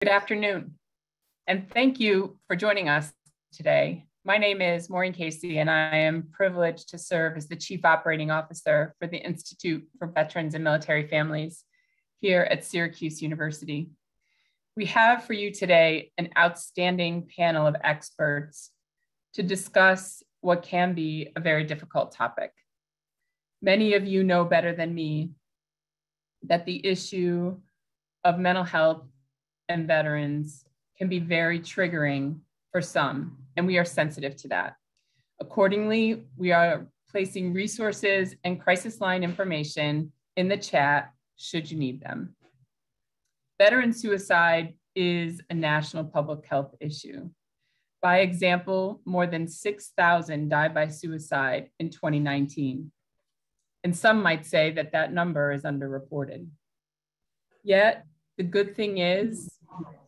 Good afternoon, and thank you for joining us today. My name is Maureen Casey, and I am privileged to serve as the Chief Operating Officer for the Institute for Veterans and Military Families here at Syracuse University. We have for you today an outstanding panel of experts to discuss what can be a very difficult topic. Many of you know better than me that the issue of mental health and veterans can be very triggering for some, and we are sensitive to that. Accordingly, we are placing resources and crisis line information in the chat should you need them. Veteran suicide is a national public health issue. By example, more than 6,000 died by suicide in 2019. And some might say that that number is underreported. Yet, the good thing is,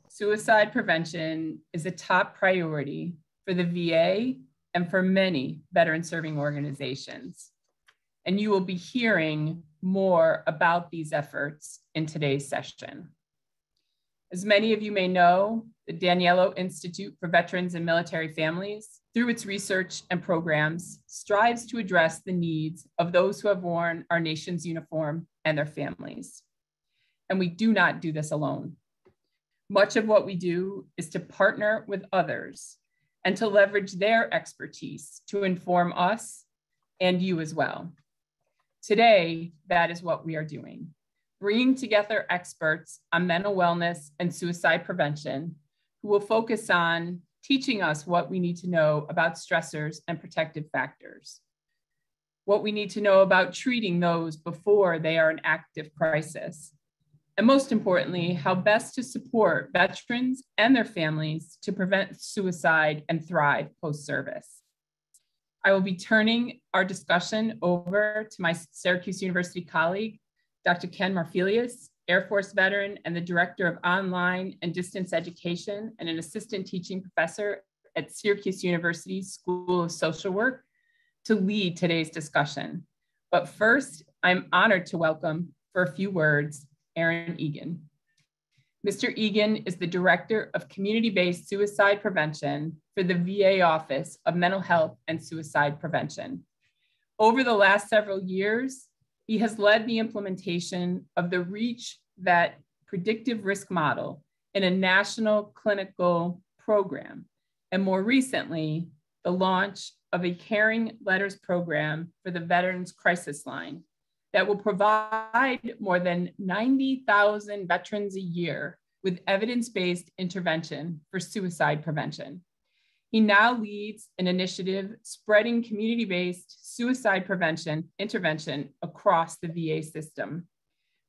suicide prevention is a top priority for the VA and for many veteran serving organizations. And you will be hearing more about these efforts in today's session. As many of you may know, the Daniello Institute for Veterans and Military Families, through its research and programs, strives to address the needs of those who have worn our nation's uniform and their families. And we do not do this alone. Much of what we do is to partner with others and to leverage their expertise to inform us and you as well. Today, that is what we are doing, bringing together experts on mental wellness and suicide prevention who will focus on teaching us what we need to know about stressors and protective factors, what we need to know about treating those before they are an active crisis, and most importantly, how best to support veterans and their families to prevent suicide and thrive post-service. I will be turning our discussion over to my Syracuse University colleague, Dr. Ken Marfilius, Air Force veteran and the Director of Online and Distance Education and an assistant teaching professor at Syracuse University School of Social Work, to lead today's discussion. But first, I'm honored to welcome, for a few words, Erin Egan. Mr. Egan is the Director of Community-Based Suicide Prevention for the VA Office of Mental Health and Suicide Prevention. Over the last several years, he has led the implementation of the REACH VET predictive risk model in a national clinical program, and more recently, the launch of a Caring Letters program for the Veterans Crisis Line that will provide more than 90,000 veterans a year with evidence-based intervention for suicide prevention. He now leads an initiative spreading community-based suicide prevention intervention across the VA system.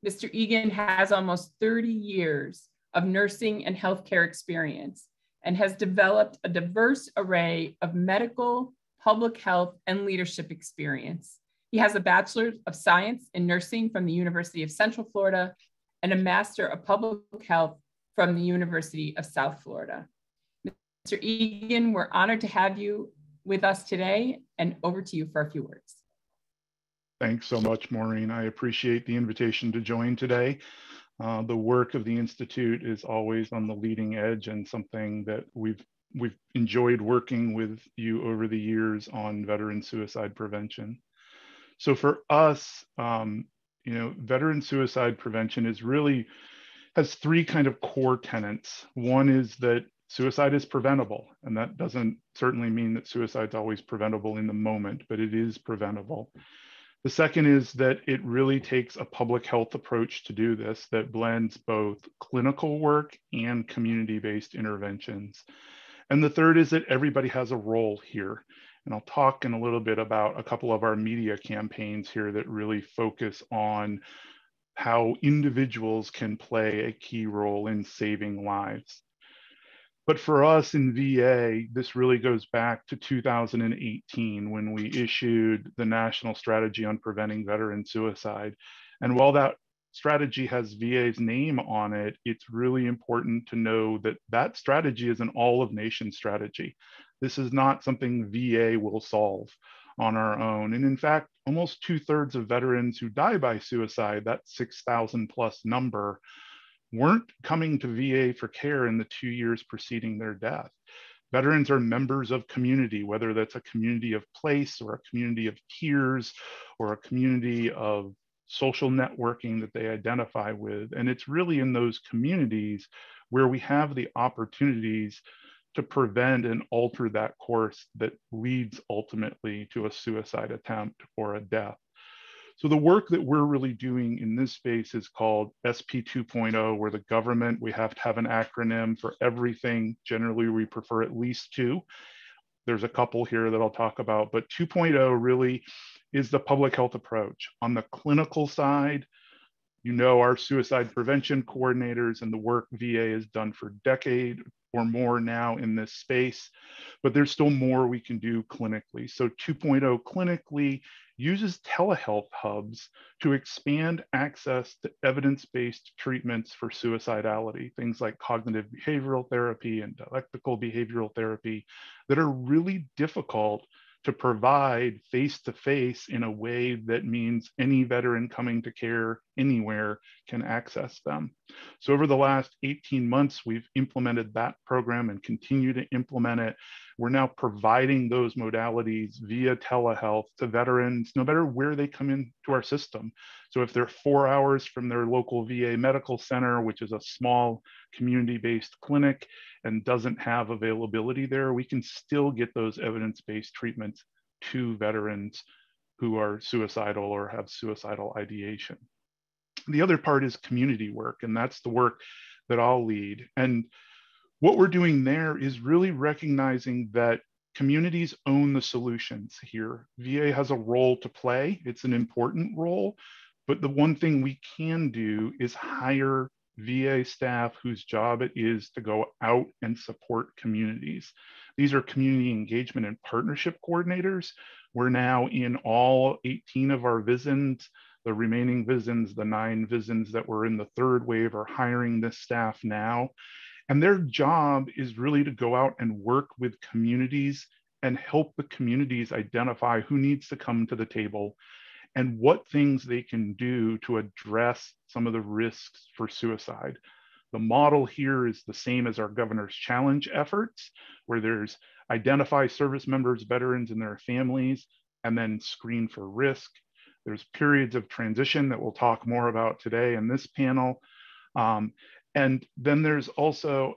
Mr. Egan has almost 30 years of nursing and healthcare experience and has developed a diverse array of medical, public health, and leadership experience. He has a Bachelor of Science in Nursing from the University of Central Florida and a Master of Public Health from the University of South Florida. Mr. Egan, we're honored to have you with us today, and over to you for a few words. Thanks so much, Maureen. I appreciate the invitation to join today. The work of the Institute is always on the leading edge and something that we've enjoyed working with you over the years on veteran suicide prevention. So for us, veteran suicide prevention has three kind of core tenets. One is that suicide is preventable, and that doesn't certainly mean that suicide is always preventable in the moment, but it is preventable. The second is that it really takes a public health approach to do this that blends both clinical work and community-based interventions. And the third is that everybody has a role here. And I'll talk in a little bit about a couple of our media campaigns here that really focus on how individuals can play a key role in saving lives. But for us in VA, this really goes back to 2018 when we issued the National Strategy on Preventing Veteran Suicide. And while that strategy has VA's name on it, it's really important to know that that strategy is an all-of-nation strategy. This is not something VA will solve on our own. And in fact, almost 2/3 of veterans who die by suicide, that 6,000 plus number, weren't coming to VA for care in the 2 years preceding their death. Veterans are members of community, whether that's a community of place or a community of peers or a community of social networking that they identify with. And it's really in those communities where we have the opportunities to prevent and alter that course that leads ultimately to a suicide attempt or a death. So the work that we're really doing in this space is called SP 2.0, where the government, we have to have an acronym for everything. Generally, we prefer at least two. There's a couple here that I'll talk about, but 2.0 really is the public health approach. On the clinical side, you know, our suicide prevention coordinators and the work VA has done for a decade or more now in this space, but there's still more we can do clinically. So 2.0 clinically uses telehealth hubs to expand access to evidence-based treatments for suicidality, things like cognitive behavioral therapy and dialectical behavioral therapy that are really difficult to provide face-to-face in a way that means any veteran coming to care anywhere can access them. So over the last 18 months, we've implemented that program and continue to implement it. We're now providing those modalities via telehealth to veterans, no matter where they come into our system. So if they're 4 hours from their local VA medical center, which is a small community-based clinic and doesn't have availability there, we can still get those evidence-based treatments to veterans who are suicidal or have suicidal ideation. The other part is community work, and that's the work that I'll lead. And what we're doing there is really recognizing that communities own the solutions here. VA has a role to play. It's an important role, but the one thing we can do is hire VA staff whose job it is to go out and support communities. These are community engagement and partnership coordinators. We're now in all 18 of our VISNs. The remaining VISNs, the 9 VISNs that were in the third wave, are hiring this staff now. And their job is really to go out and work with communities and help the communities identify who needs to come to the table and what things they can do to address some of the risks for suicide. The model here is the same as our Governor's Challenge efforts, where there's identify service members, veterans, and their families, and then screen for risk. There's periods of transition that we'll talk more about today in this panel. And then there's also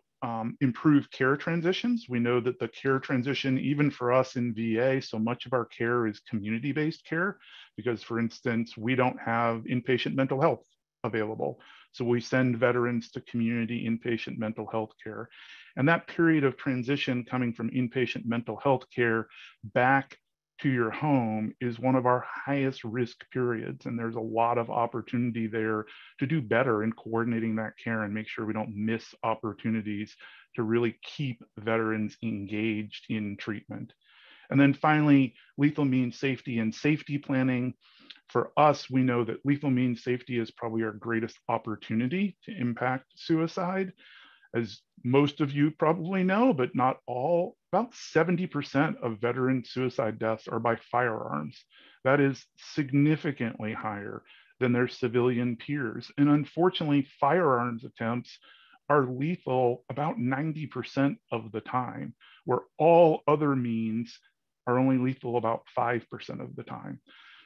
improved care transitions. We know that the care transition, even for us in VA, so much of our care is community-based care because, for instance, we don't have inpatient mental health available. So we send veterans to community inpatient mental health care. And that period of transition coming from inpatient mental health care back to your home is one of our highest risk periods. And there's a lot of opportunity there to do better in coordinating that care and make sure we don't miss opportunities to really keep veterans engaged in treatment. And then finally, lethal means safety and safety planning. For us, we know that lethal means safety is probably our greatest opportunity to impact suicide. As most of you probably know, but not all, about 70% of veteran suicide deaths are by firearms. That is significantly higher than their civilian peers. And unfortunately, firearms attempts are lethal about 90% of the time, where all other means are only lethal about 5% of the time.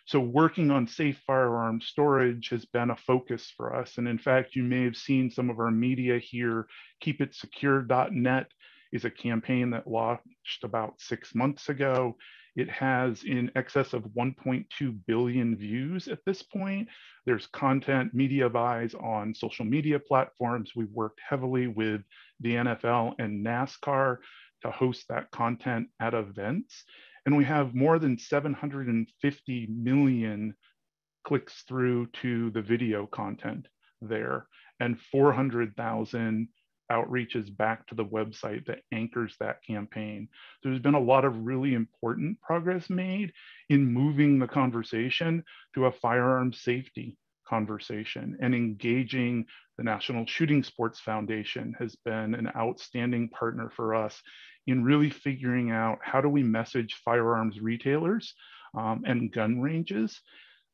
So working on safe firearm storage has been a focus for us. And in fact, you may have seen some of our media here. KeepItSecure.net is a campaign that launched about 6 months ago. It has in excess of 1.2 billion views at this point. There's content media buys on social media platforms. We've worked heavily with the NFL and NASCAR to host that content at events. And we have more than 750 million clicks through to the video content there and 400,000 outreaches back to the website that anchors that campaign. So there's been a lot of really important progress made in moving the conversation to a firearm safety conversation, and engaging the National Shooting Sports Foundation has been an outstanding partner for us in really figuring out how do we message firearms retailers and gun ranges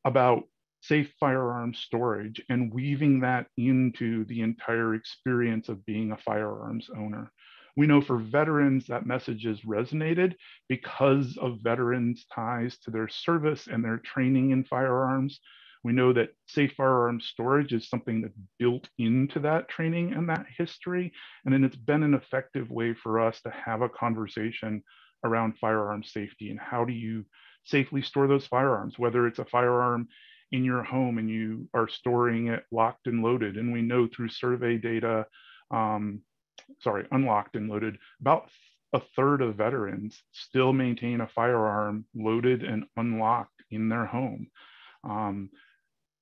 about safe firearm storage and weaving that into the entire experience of being a firearms owner. We know for veterans that message has resonated because of veterans' ties to their service and their training in firearms. We know that safe firearm storage is something that's built into that training and that history. And then it's been an effective way for us to have a conversation around firearm safety and how do you safely store those firearms, whether it's a firearm in your home and you are storing it locked and loaded. And we know through survey data, unlocked and loaded, about a third of veterans still maintain a firearm loaded and unlocked in their home.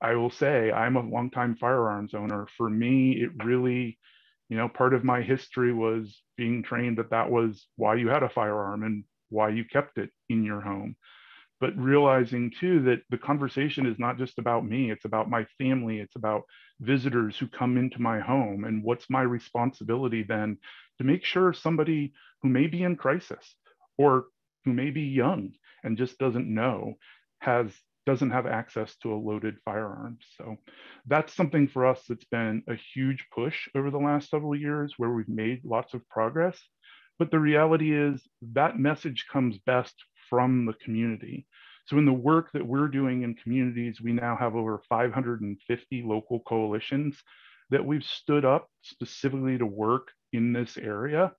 I will say I'm a longtime firearms owner. For me, it really, part of my history was being trained that that was why you had a firearm and why you kept it in your home. But realizing too that the conversation is not just about me, it's about my family, it's about visitors who come into my home. And what's my responsibility then to make sure somebody who may be in crisis or who may be young and just doesn't know doesn't have access to a loaded firearm. So that's something for us that's been a huge push over the last several years where we've made lots of progress. But the reality is that message comes best from the community. So in the work that we're doing in communities, we now have over 550 local coalitions that we've stood up specifically to work in this area.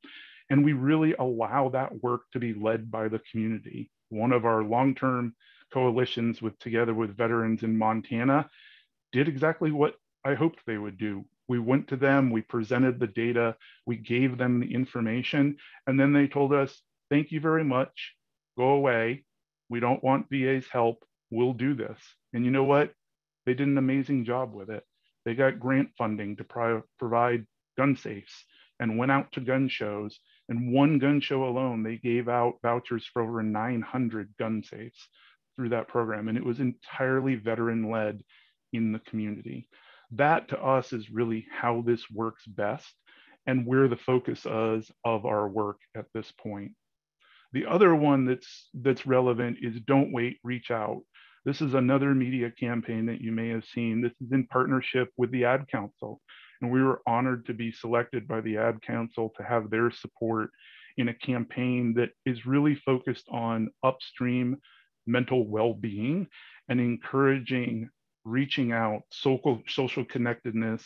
And we really allow that work to be led by the community. One of our long-term coalitions together with veterans in Montana did exactly what I hoped they would do. We went to them, we presented the data, we gave them the information, and then they told us, thank you very much, go away. We don't want VA's help, we'll do this. And you know what? They did an amazing job with it. They got grant funding to provide gun safes and went out to gun shows. And one gun show alone, they gave out vouchers for over 900 gun safes through that program. And it was entirely veteran led in the community. That to us is really how this works best and where the focus is of our work at this point. The other one that's relevant is don't wait, reach out. This is another media campaign that you may have seen. This is in partnership with the Ad Council. And we were honored to be selected by the Ad Council to have their support in a campaign that is really focused on upstream mental well-being and encouraging reaching out, social connectedness,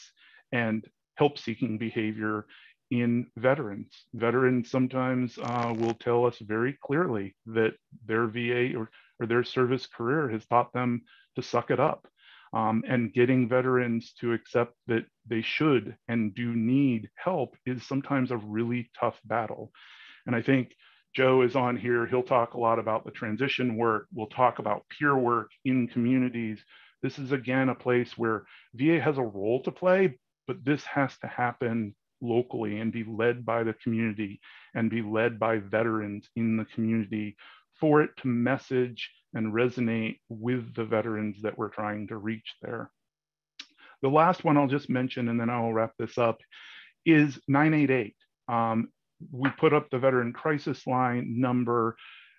and help-seeking behavior in veterans. Veterans sometimes will tell us very clearly that their VA or their service career has taught them to suck it up. And getting veterans to accept that they should and do need help is sometimes a really tough battle. And I think Joe is on here. He'll talk a lot about the transition work. We'll talk about peer work in communities. This is, again, a place where VA has a role to play, but this has to happen locally and be led by the community and be led by veterans in the community for it to message and resonate with the veterans that we're trying to reach there. The last one I'll just mention, and then I'll wrap this up, is 988. We put up the Veteran Crisis Line number.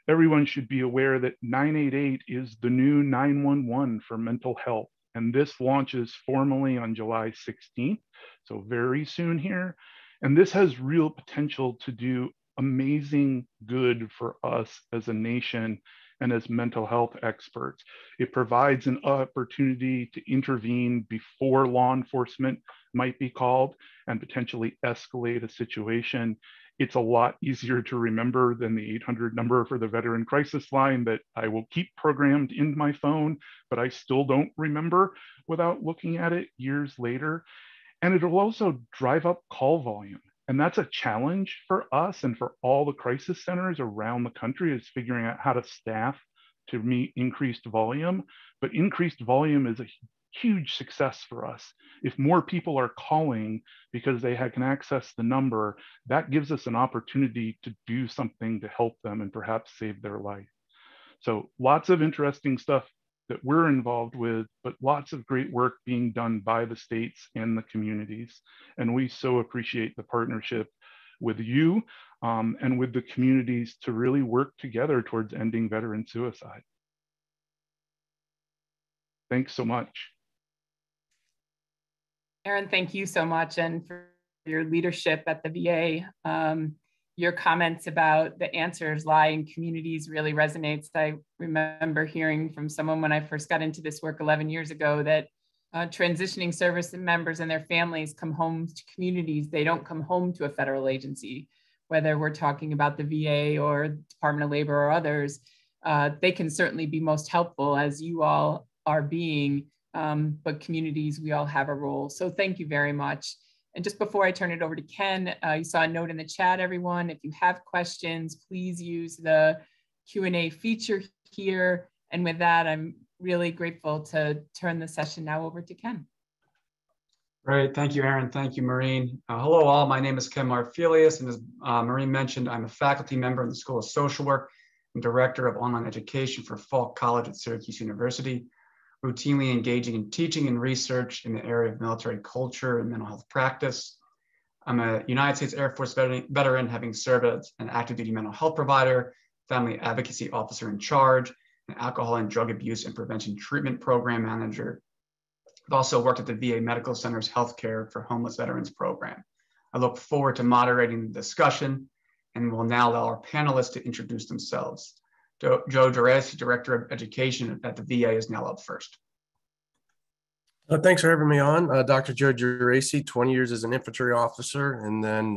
Everyone should be aware that 988 is the new 911 for mental health. And this launches formally on July 16th, so very soon here. And this has real potential to do amazing good for us as a nation and as mental health experts. It provides an opportunity to intervene before law enforcement might be called and potentially escalate a situation. It's a lot easier to remember than the 800 number for the Veteran Crisis Line that I will keep programmed in my phone, but I still don't remember without looking at it years later. And it'll also drive up call volume. And that's a challenge for us and for all the crisis centers around the country, is figuring out how to staff to meet increased volume. But increased volume is a huge success for us. If more people are calling because they can access the number, that gives us an opportunity to do something to help them and perhaps save their life. So lots of interesting stuff that we're involved with, but lots of great work being done by the states and the communities. And we so appreciate the partnership with you and with the communities to really work together towards ending veteran suicide. Thanks so much. Erin, thank you so much, and for your leadership at the VA. Your comments about the answers lie in communities really resonates. I remember hearing from someone when I first got into this work 11 years ago that transitioning service members and their families come home to communities. They don't come home to a federal agency, whether we're talking about the VA or Department of Labor or others. They can certainly be most helpful, as you all are being, but communities, we all have a role. So thank you very much. And just before I turn it over to Ken, you saw a note in the chat, everyone. If you have questions, please use the Q&A feature here. And with that, I'm really grateful to turn the session now over to Ken. Great, thank you, Erin. Thank you, Maureen. Hello all, my name is Ken Marfilius, and as Maureen mentioned, I'm a faculty member in the School of Social Work and Director of Online Education for Falk College at Syracuse University, routinely engaging in teaching and research in the area of military culture and mental health practice. I'm a United States Air Force veteran, having served as an active duty mental health provider, family advocacy officer in charge, an alcohol and drug abuse and prevention treatment program manager. I've also worked at the VA Medical Center's Healthcare for Homeless Veterans program. I look forward to moderating the discussion and will now allow our panelists to introduce themselves. Joe Geraci, Director of Education at the VA, is now up first. Thanks for having me on. Dr. Joe Geraci, 20 years as an infantry officer, and then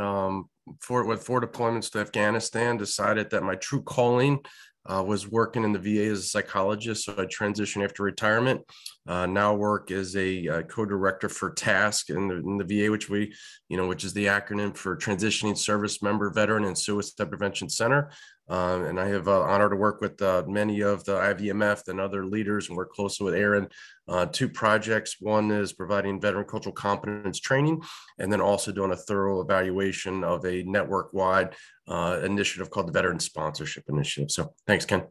with 4 deployments to Afghanistan, decided that my true calling was working in the VA as a psychologist, so I transitioned after retirement. Now work as a co-director for TASK in the VA, which is the acronym for Transitioning Service Member, Veteran, and Suicide Prevention Center. And I have honor to work with many of the IVMF and other leaders, and work closely with Erin. 2 projects. One is providing veteran cultural competence training, and then also doing a thorough evaluation of a network-wide initiative called the Veteran Sponsorship Initiative. So thanks, Ken.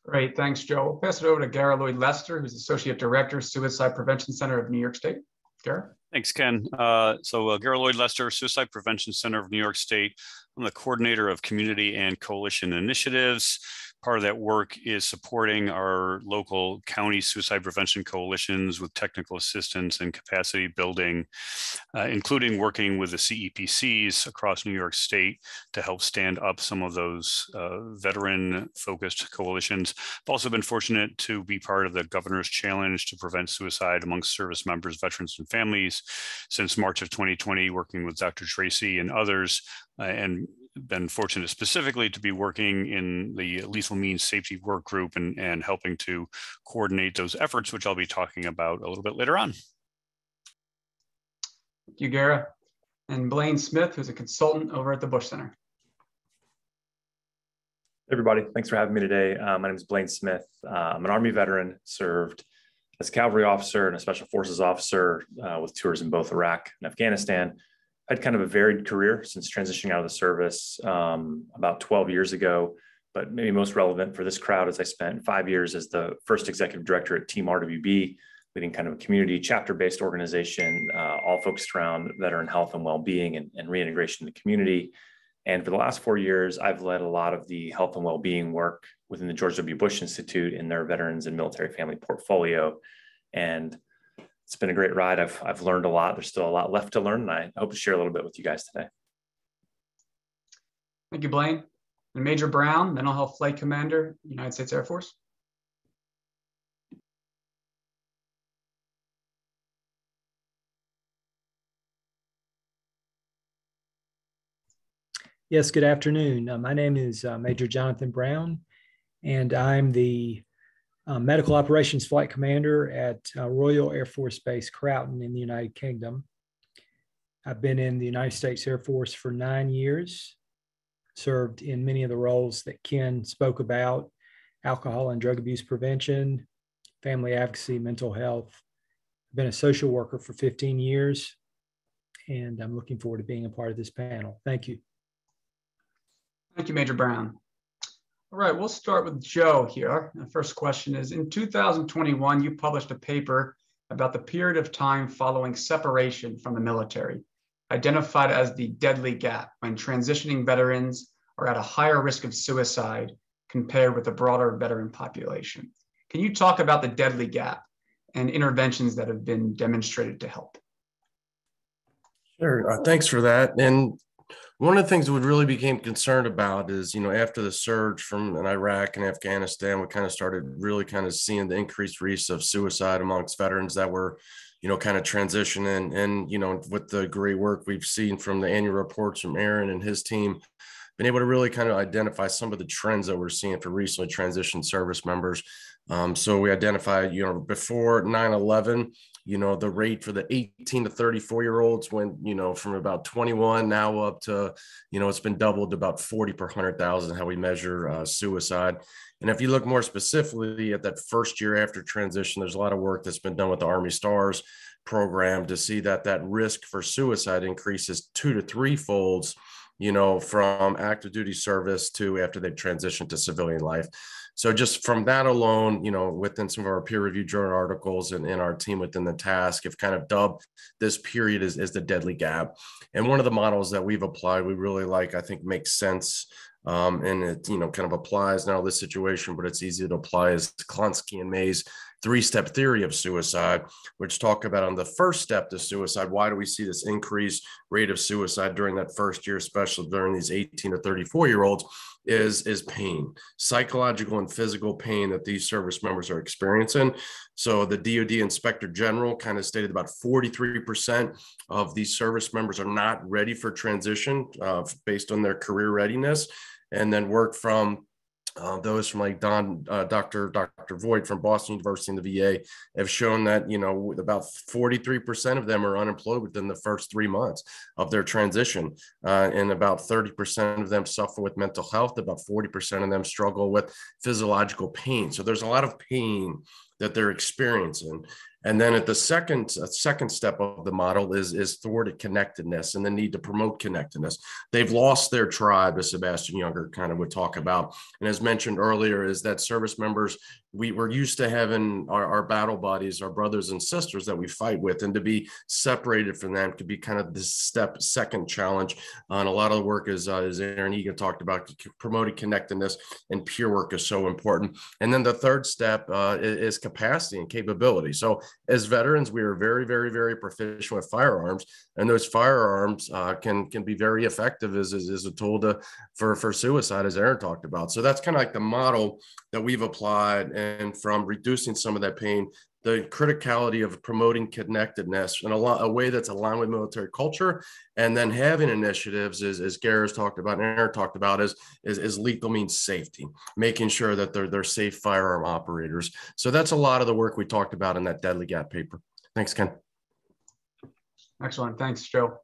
Great, thanks, Joe. We'll pass it over to Gara Lloyd-Lester, who's Associate Director, Suicide Prevention Center of New York State. Gara? Thanks, Ken. Gara Lloyd-Lester, Suicide Prevention Center of New York State. I'm the coordinator of community and coalition initiatives. Part of that work is supporting our local county suicide prevention coalitions with technical assistance and capacity building, including working with the CEPCs across New York State to help stand up some of those veteran-focused coalitions. I've also been fortunate to be part of the Governor's Challenge to Prevent Suicide Amongst Service Members, Veterans, and Families since March of 2020, working with Dr. Tracy and others, and been fortunate specifically to be working in the lethal means safety work group and helping to coordinate those efforts, which I'll be talking about a little bit later on. Thank you, Gara. And Blaine Smith, who's a consultant over at the Bush Center. Hey everybody, thanks for having me today. My name is Blaine Smith. I'm an Army veteran, served as a cavalry officer and a special forces officer with tours in both Iraq and Afghanistan. I had kind of a varied career since transitioning out of the service about 12 years ago, but maybe most relevant for this crowd is I spent 5 years as the first executive director at Team RWB, leading kind of a community chapter-based organization, all focused around veteran health and well-being and reintegration in the community. And for the last 4 years, I've led a lot of the health and well-being work within the George W. Bush Institute in their veterans and military family portfolio. And it's been a great ride. I've learned a lot. There's still a lot left to learn, and I hope to share a little bit with you guys today. Thank you, Blaine. And Major Brown, Mental Health Flight Commander, United States Air Force. Yes, good afternoon. My name is Major Jonathan Brown, and I'm the Medical Operations Flight Commander at Royal Air Force Base Croughton in the United Kingdom. I've been in the United States Air Force for 9 years, served in many of the roles that Ken spoke about: alcohol and drug abuse prevention, family advocacy, mental health. I've been a social worker for 15 years, and I'm looking forward to being a part of this panel. Thank you. Thank you, Major Brown. All right, we'll start with Joe here. The first question is, in 2021, you published a paper about the period of time following separation from the military, identified as the deadly gap when transitioning veterans are at a higher risk of suicide compared with the broader veteran population. Can you talk about the deadly gap and interventions that have been demonstrated to help? Sure. Thanks for that. And one of the things that we really became concerned about is, after the surge from Iraq and Afghanistan, we kind of started really kind of seeing the increased rates of suicide amongst veterans that were, kind of transitioning. And, with the great work we've seen from the annual reports from Erin and his team, been able to really kind of identify some of the trends that we're seeing for recently transitioned service members. So we identified, before 9/11, the rate for the 18 to 34-year-olds went, from about 21 now up to, it's been doubled to about 40 per 100,000, how we measure suicide. And if you look more specifically at that first year after transition, there's a lot of work that's been done with the Army Stars program to see that risk for suicide increases 2 to 3 folds, from active duty service to after they've transitioned to civilian life. So just from that alone, within some of our peer-reviewed journal articles and our team within the task have kind of dubbed this period as the deadly gap. And one of the models that we've applied, we really like, I think makes sense. And it, kind of applies now to this situation, but it's easy to apply is Klonsky and May's 3-step theory of suicide, which talk about on the first step to suicide, why do we see this increased rate of suicide during that first year, especially during these 18 to 34-year-olds, is pain, psychological and physical pain that these service members are experiencing. So the DoD Inspector General kind of stated about 43% of these service members are not ready for transition based on their career readiness, and then work from those from like Dr. Voigt from Boston University and the VA have shown that, about 43% of them are unemployed within the first 3 months of their transition. And about 30% of them suffer with mental health. About 40% of them struggle with physiological pain. So there's a lot of pain that they're experiencing. And then at the second step of the model is thwarted connectedness and the need to promote connectedness. They've lost their tribe, as Sebastian Younger kind of would talk about. And as mentioned earlier, is that service members, we're used to having our battle buddies, our brothers and sisters that we fight with, and to be separated from them could be kind of this second challenge. And a lot of the work is Erin Egan talked about, promoting connectedness and peer work is so important. And then the third step is capacity and capability. So as veterans, we are very, very, very proficient with firearms, and those firearms can be very effective as a tool for suicide, as Erin talked about. So that's kind of like the model that we've applied, and from reducing some of that pain, the criticality of promoting connectedness in a way that's aligned with military culture, and then having initiatives, as Garrett's talked about and Erin talked about, is lethal means safety, making sure that they're safe firearm operators. So that's a lot of the work we talked about in that Deadly Gap paper. Thanks, Ken. Excellent. Thanks, Joe.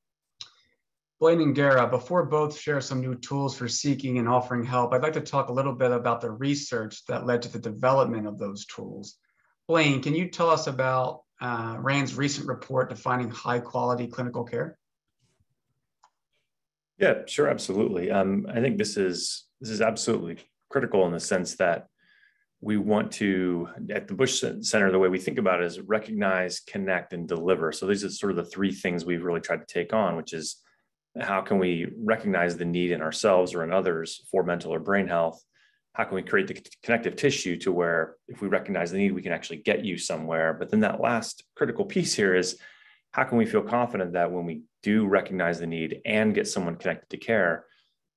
Blaine and Gara, before both share some new tools for seeking and offering help, I'd like to talk a little bit about the research that led to the development of those tools. Blaine, can you tell us about RAND's recent report defining high-quality clinical care? Yeah, sure, absolutely. I think this is absolutely critical in the sense that we want to, at the Bush Center, the way we think about it is recognize, connect, and deliver. So these are sort of the 3 things we've really tried to take on, which is how can we recognize the need in ourselves or in others for mental or brain health? How can we create the connective tissue to where if we recognize the need, we can actually get you somewhere? But then that last critical piece here is how can we feel confident that when we do recognize the need and get someone connected to care,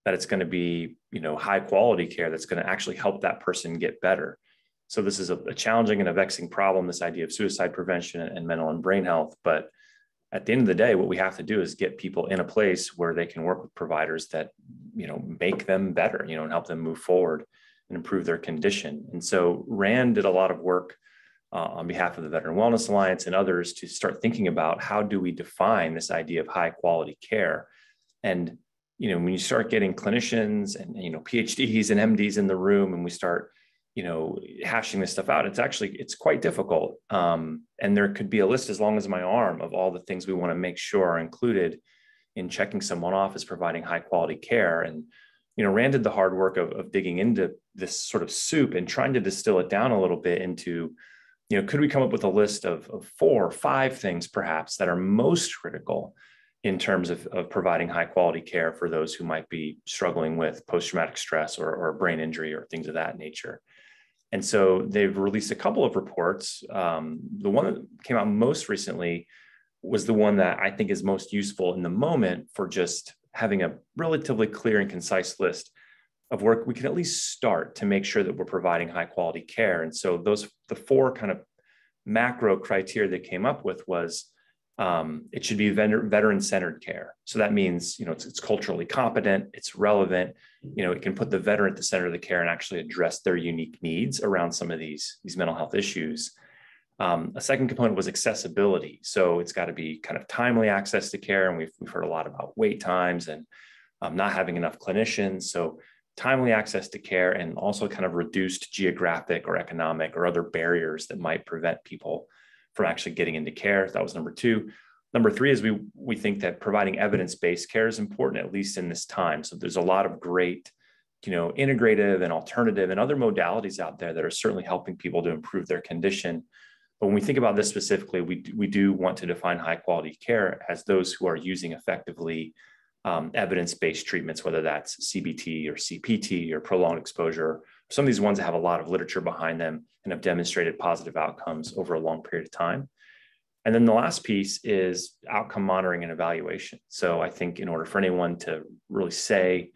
that it's going to be, high quality care that's going to actually help that person get better. So this is a challenging and a vexing problem, this idea of suicide prevention and mental and brain health. But at the end of the day, what we have to do is get people in a place where they can work with providers that, make them better, and help them move forward and improve their condition. And so RAND did a lot of work on behalf of the Veteran Wellness Alliance and others to start thinking about how do we define this idea of high quality care. And, when you start getting clinicians and, PhDs and MDs in the room, and we start, hashing this stuff out, it's quite difficult. And there could be a list as long as my arm of all the things we want to make sure are included in checking someone off as providing high quality care. And, RAND did the hard work of digging into this sort of soup and trying to distill it down a little bit into, could we come up with a list of 4 or 5 things perhaps that are most critical in terms of providing high quality care for those who might be struggling with post-traumatic stress or brain injury or things of that nature. And so they've released a couple of reports. The one that came out most recently was the one that I think is most useful in the moment for just having a relatively clear and concise list of where we can at least start to make sure that we're providing high quality care. And so the four kind of macro criteria they came up with was it should be veteran-centered care. So that means, it's culturally competent, it's relevant, it can put the veteran at the center of the care and actually address their unique needs around some of these mental health issues. A second component was accessibility. So it's got to be kind of timely access to care. And we've heard a lot about wait times and not having enough clinicians. So timely access to care, and also kind of reduced geographic or economic or other barriers that might prevent people from actually getting into care. That was number two. Number three is we think that providing evidence-based care is important, at least in this time. So there's a lot of great, integrative and alternative and other modalities out there that are certainly helping people to improve their condition. But when we think about this specifically, we do want to define high quality care as those who are using effectively evidence-based treatments, whether that's CBT or CPT or prolonged exposure. Some of these ones have a lot of literature behind them and have demonstrated positive outcomes over a long period of time. And then the last piece is outcome monitoring and evaluation. So I think in order for anyone to really say,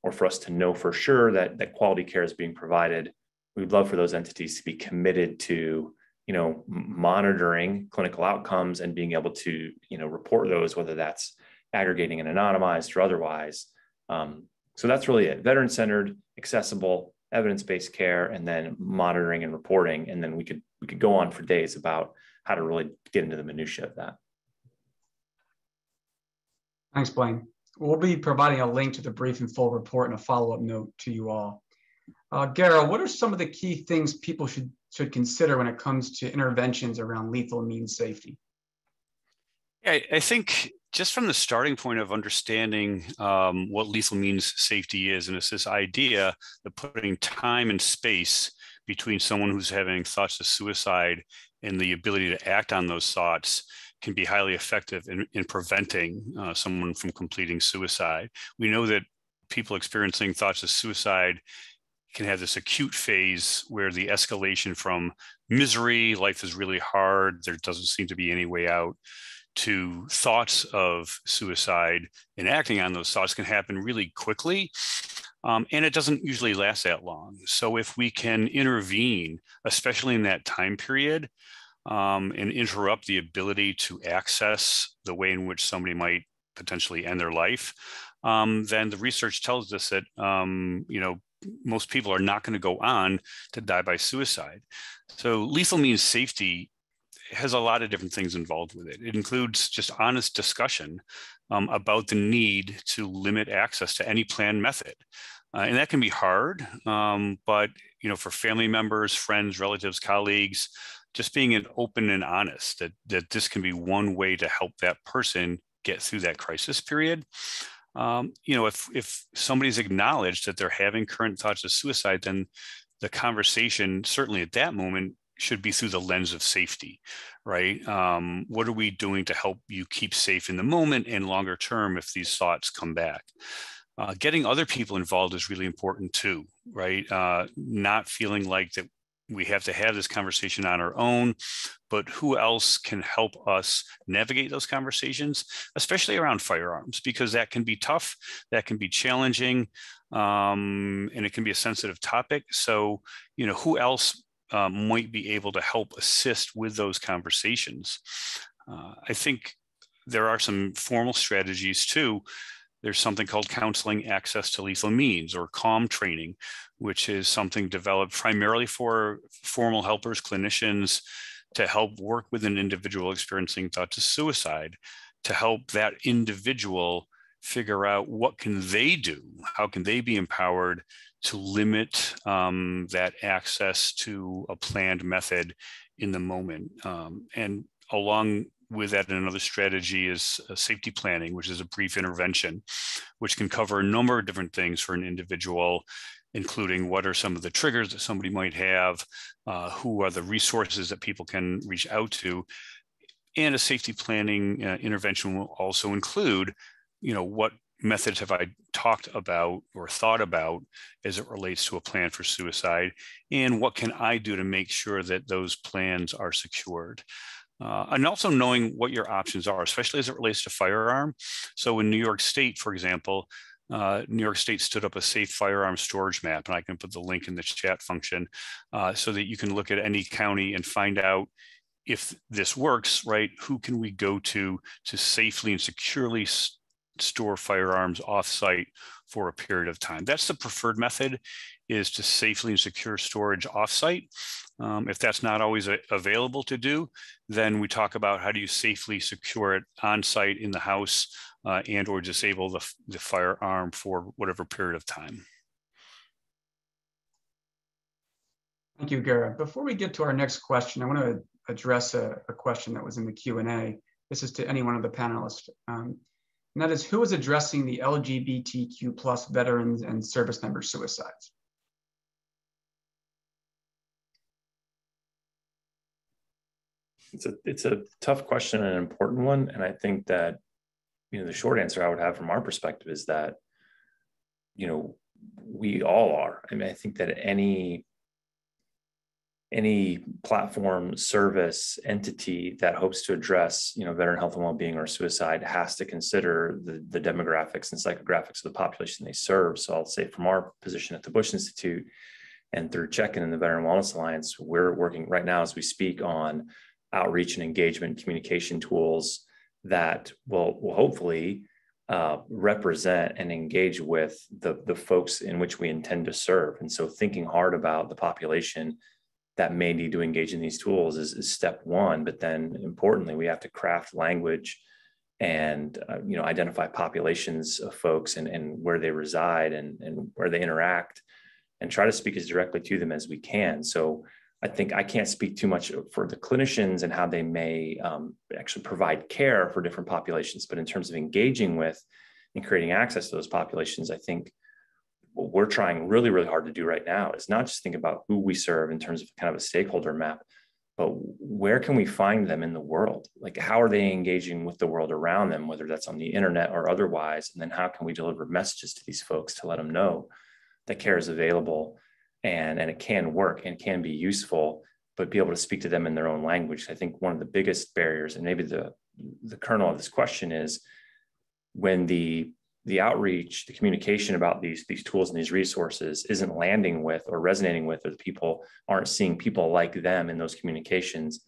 or for us to know for sure that quality care is being provided, we'd love for those entities to be committed to, monitoring clinical outcomes and being able to, report those, whether that's aggregating and anonymized or otherwise. So that's really it: veteran-centered, accessible, evidence-based care, and then monitoring and reporting. And then we could go on for days about how to really get into the minutia of that. Thanks, Blaine. We'll be providing a link to the brief and full report and a follow-up note to you all. Gara, what are some of the key things people should consider when it comes to interventions around lethal means safety? Yeah, I think just from the starting point of understanding what lethal means safety is, and it's this idea that putting time and space between someone who's having thoughts of suicide and the ability to act on those thoughts can be highly effective in preventing someone from completing suicide. We know that people experiencing thoughts of suicide can have this acute phase where the escalation from misery, life is really hard, there doesn't seem to be any way out, to thoughts of suicide and acting on those thoughts can happen really quickly. And it doesn't usually last that long. So if we can intervene, especially in that time period, and interrupt the ability to access the way in which somebody might potentially end their life, then the research tells us that, most people are not going to go on to die by suicide. So lethal means safety has a lot of different things involved with it. It includes just honest discussion about the need to limit access to any planned method. And that can be hard, but for family members, friends, relatives, colleagues, just being open and honest that this can be one way to help that person get through that crisis period. If somebody's acknowledged that they're having current thoughts of suicide, then the conversation, certainly at that moment, should be through the lens of safety, right? What are we doing to help you keep safe in the moment and longer term if these thoughts come back? Getting other people involved is really important too, right? Not feeling like that we have to have this conversation on our own, but who else can help us navigate those conversations, especially around firearms, because that can be tough, that can be challenging, and it can be a sensitive topic. So, who else might be able to help assist with those conversations? I think there are some formal strategies too. There's something called counseling access to lethal means, or CALM training, which is something developed primarily for formal helpers, clinicians, to help work with an individual experiencing thoughts of suicide, to help that individual figure out what can they do, how can they be empowered to limit that access to a planned method in the moment. And along with that, another strategy is safety planning, which is a brief intervention, which can cover a number of different things for an individual, including what are some of the triggers that somebody might have, who are the resources that people can reach out to. And a safety planning intervention will also include, what methods have I talked about or thought about as it relates to a plan for suicide? And what can I do to make sure that those plans are secured? And also knowing what your options are, especially as it relates to firearm. So in New York State, for example, New York State stood up a safe firearm storage map, and I can put the link in the chat function so that you can look at any county and find out if this works, right? Who can we go to safely and securely store firearms off-site for a period of time? That's the preferred method, is to safely and secure storage off-site. If that's not always available to do, then we talk about how do you safely secure it on-site in the house and or disable the firearm for whatever period of time. Thank you, Garrett. Before we get to our next question, I want to address a question that was in the Q&A. This is to any one of the panelists. And that is, who is addressing the LGBTQ plus veterans and service member suicides? It's a tough question and an important one. And I think that, the short answer I would have from our perspective is that, we all are. I mean, I think that any platform, service, entity that hopes to address, veteran health and well-being or suicide has to consider the demographics and psychographics of the population they serve. So I'll say from our position at the Bush Institute and through CheckIn and the Veteran Wellness Alliance, we're working right now as we speak on outreach and engagement communication tools that will hopefully represent and engage with the folks in which we intend to serve. And so thinking hard about the population that may need to engage in these tools is step one. But then importantly, we have to craft language and identify populations of folks and where they reside and where they interact, and try to speak as directly to them as we can. So I think I can't speak too much for the clinicians and how they may actually provide care for different populations. But in terms of engaging with and creating access to those populations, I think what we're trying really, really hard to do right now is not just think about who we serve in terms of kind of a stakeholder map, but where can we find them in the world? Like, how are they engaging with the world around them, whether that's on the internet or otherwise? And then how can we deliver messages to these folks to let them know that care is available and it can work and can be useful, but be able to speak to them in their own language? I think one of the biggest barriers, and maybe the kernel of this question, is when the outreach, the communication about these tools and these resources isn't landing with or resonating with, or the people aren't seeing people like them in those communications,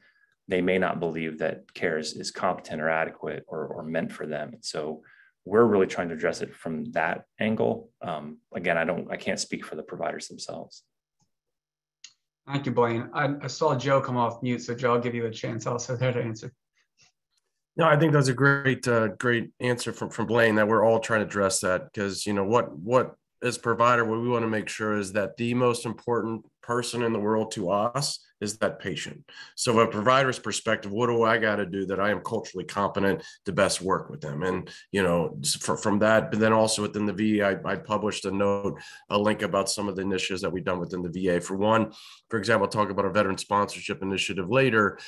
they may not believe that care is competent or adequate or meant for them. And so we're really trying to address it from that angle. Again, I can't speak for the providers themselves. Thank you, Blaine. I saw Joe come off mute, so Joe, I'll give you a chance also there to answer. No, I think that's a great answer from Blaine, that we're all trying to address that, because what as a provider, what we want to make sure is that the most important person in the world to us is that patient. So from a provider's perspective, what do I got to do that I am culturally competent to best work with them? And, from that, but then also within the VA, I published a link about some of the initiatives that we've done within the VA. For example, I'll talk about a veteran sponsorship initiative later,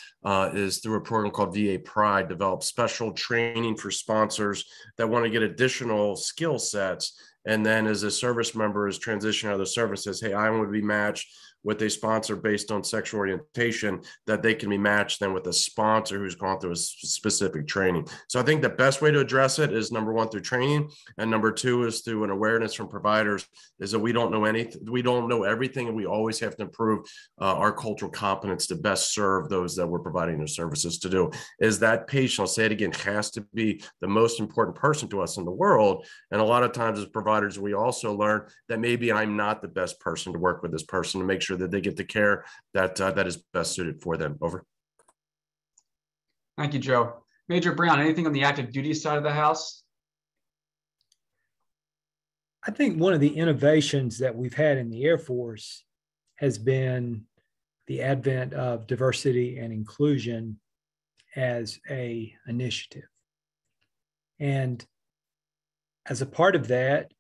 is through a program called VA Pride, develop special training for sponsors that want to get additional skill sets. And then as a service member is transitioning out of the service, says, hey, I want to be matched with a sponsor based on sexual orientation, that they can be matched then with a sponsor who's gone through a specific training. So I think the best way to address it is, number one, through training. And number two is through an awareness from providers, is that we don't know anything, we don't know everything, and we always have to improve our cultural competence to best serve those that we're providing their services to do. Is that patient, I'll say it again, has to be the most important person to us in the world. And a lot of times as providers, we also learn that maybe I'm not the best person to work with this person to make sure that they get the care that is best suited for them. Over. Thank you, Joe. Major Brown, anything on the active duty side of the house? I think one of the innovations that we've had in the Air Force has been the advent of diversity and inclusion as an initiative. And as a part of that,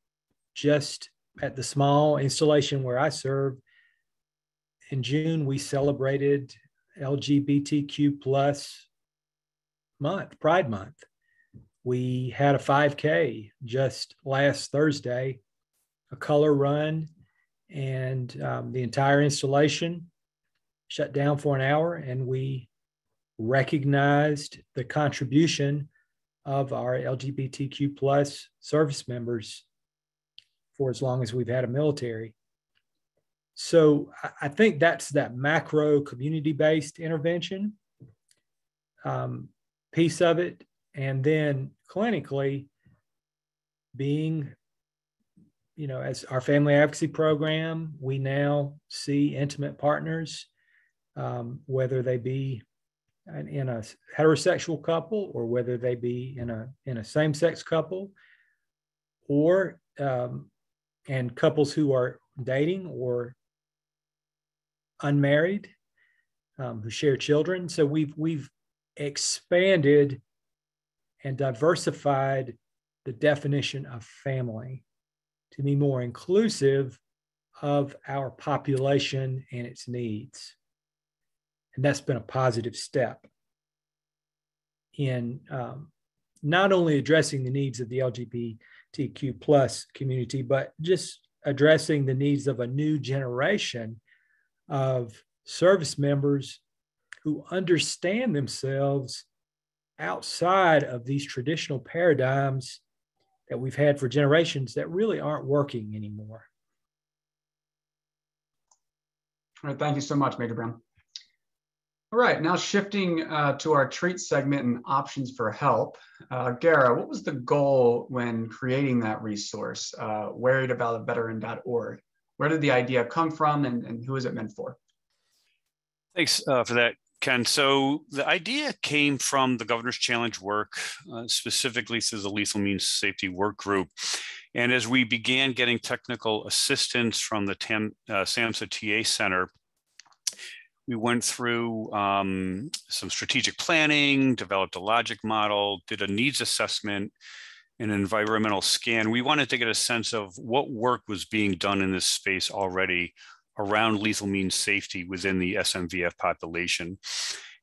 just at the small installation where I serve, in June, we celebrated LGBTQ plus month, Pride Month, We had a 5K just last Thursday, a color run, and the entire installation shut down for an hour, and we recognized the contribution of our LGBTQ plus service members for as long as we've had a military. So I think that's that macro community-based intervention piece of it. And then clinically being, as our family advocacy program, we now see intimate partners, whether they be in a heterosexual couple or whether they be in a same-sex couple, or and couples who are dating or unmarried, who share children. So we've expanded and diversified the definition of family to be more inclusive of our population and its needs. And that's been a positive step in not only addressing the needs of the LGBTQ plus community, but just addressing the needs of a new generation of service members who understand themselves outside of these traditional paradigms that we've had for generations that really aren't working anymore. All right, thank you so much, Major Brown. All right, now shifting to our treat segment and options for help. Gara, what was the goal when creating that resource, worriedaboutaveteran.org? Where did the idea come from, and who is it meant for? Thanks for that, Ken. So the idea came from the Governor's Challenge work, specifically through the Lethal Means Safety Work Group. And as we began getting technical assistance from the SAMHSA TA Center, we went through some strategic planning, developed a logic model, did a needs assessment, an environmental scan. We wanted to get a sense of what work was being done in this space already around lethal means safety within the SMVF population.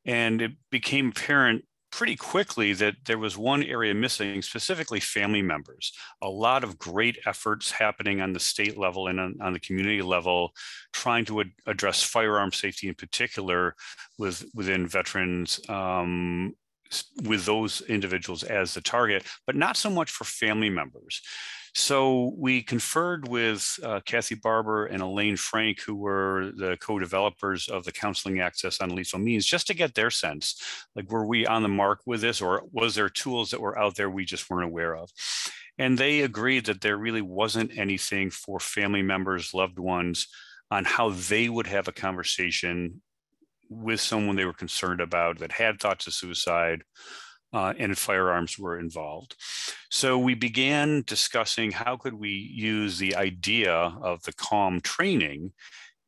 And it became apparent pretty quickly that there was one area missing, specifically family members. A lot of great efforts happening on the state level and on the community level, trying to address firearm safety in particular within veterans, with those individuals as the target, but not so much for family members. So we conferred with Kathy Barber and Elaine Frank, who were the co-developers of the Counseling Access on Lethal Means, just to get their sense. Like, were we on the mark with this, or was there tools that were out there we just weren't aware of? And they agreed that there really wasn't anything for family members, loved ones, on how they would have a conversation with someone they were concerned about that had thoughts of suicide, and firearms were involved. So we began discussing how could we use the idea of the CALM training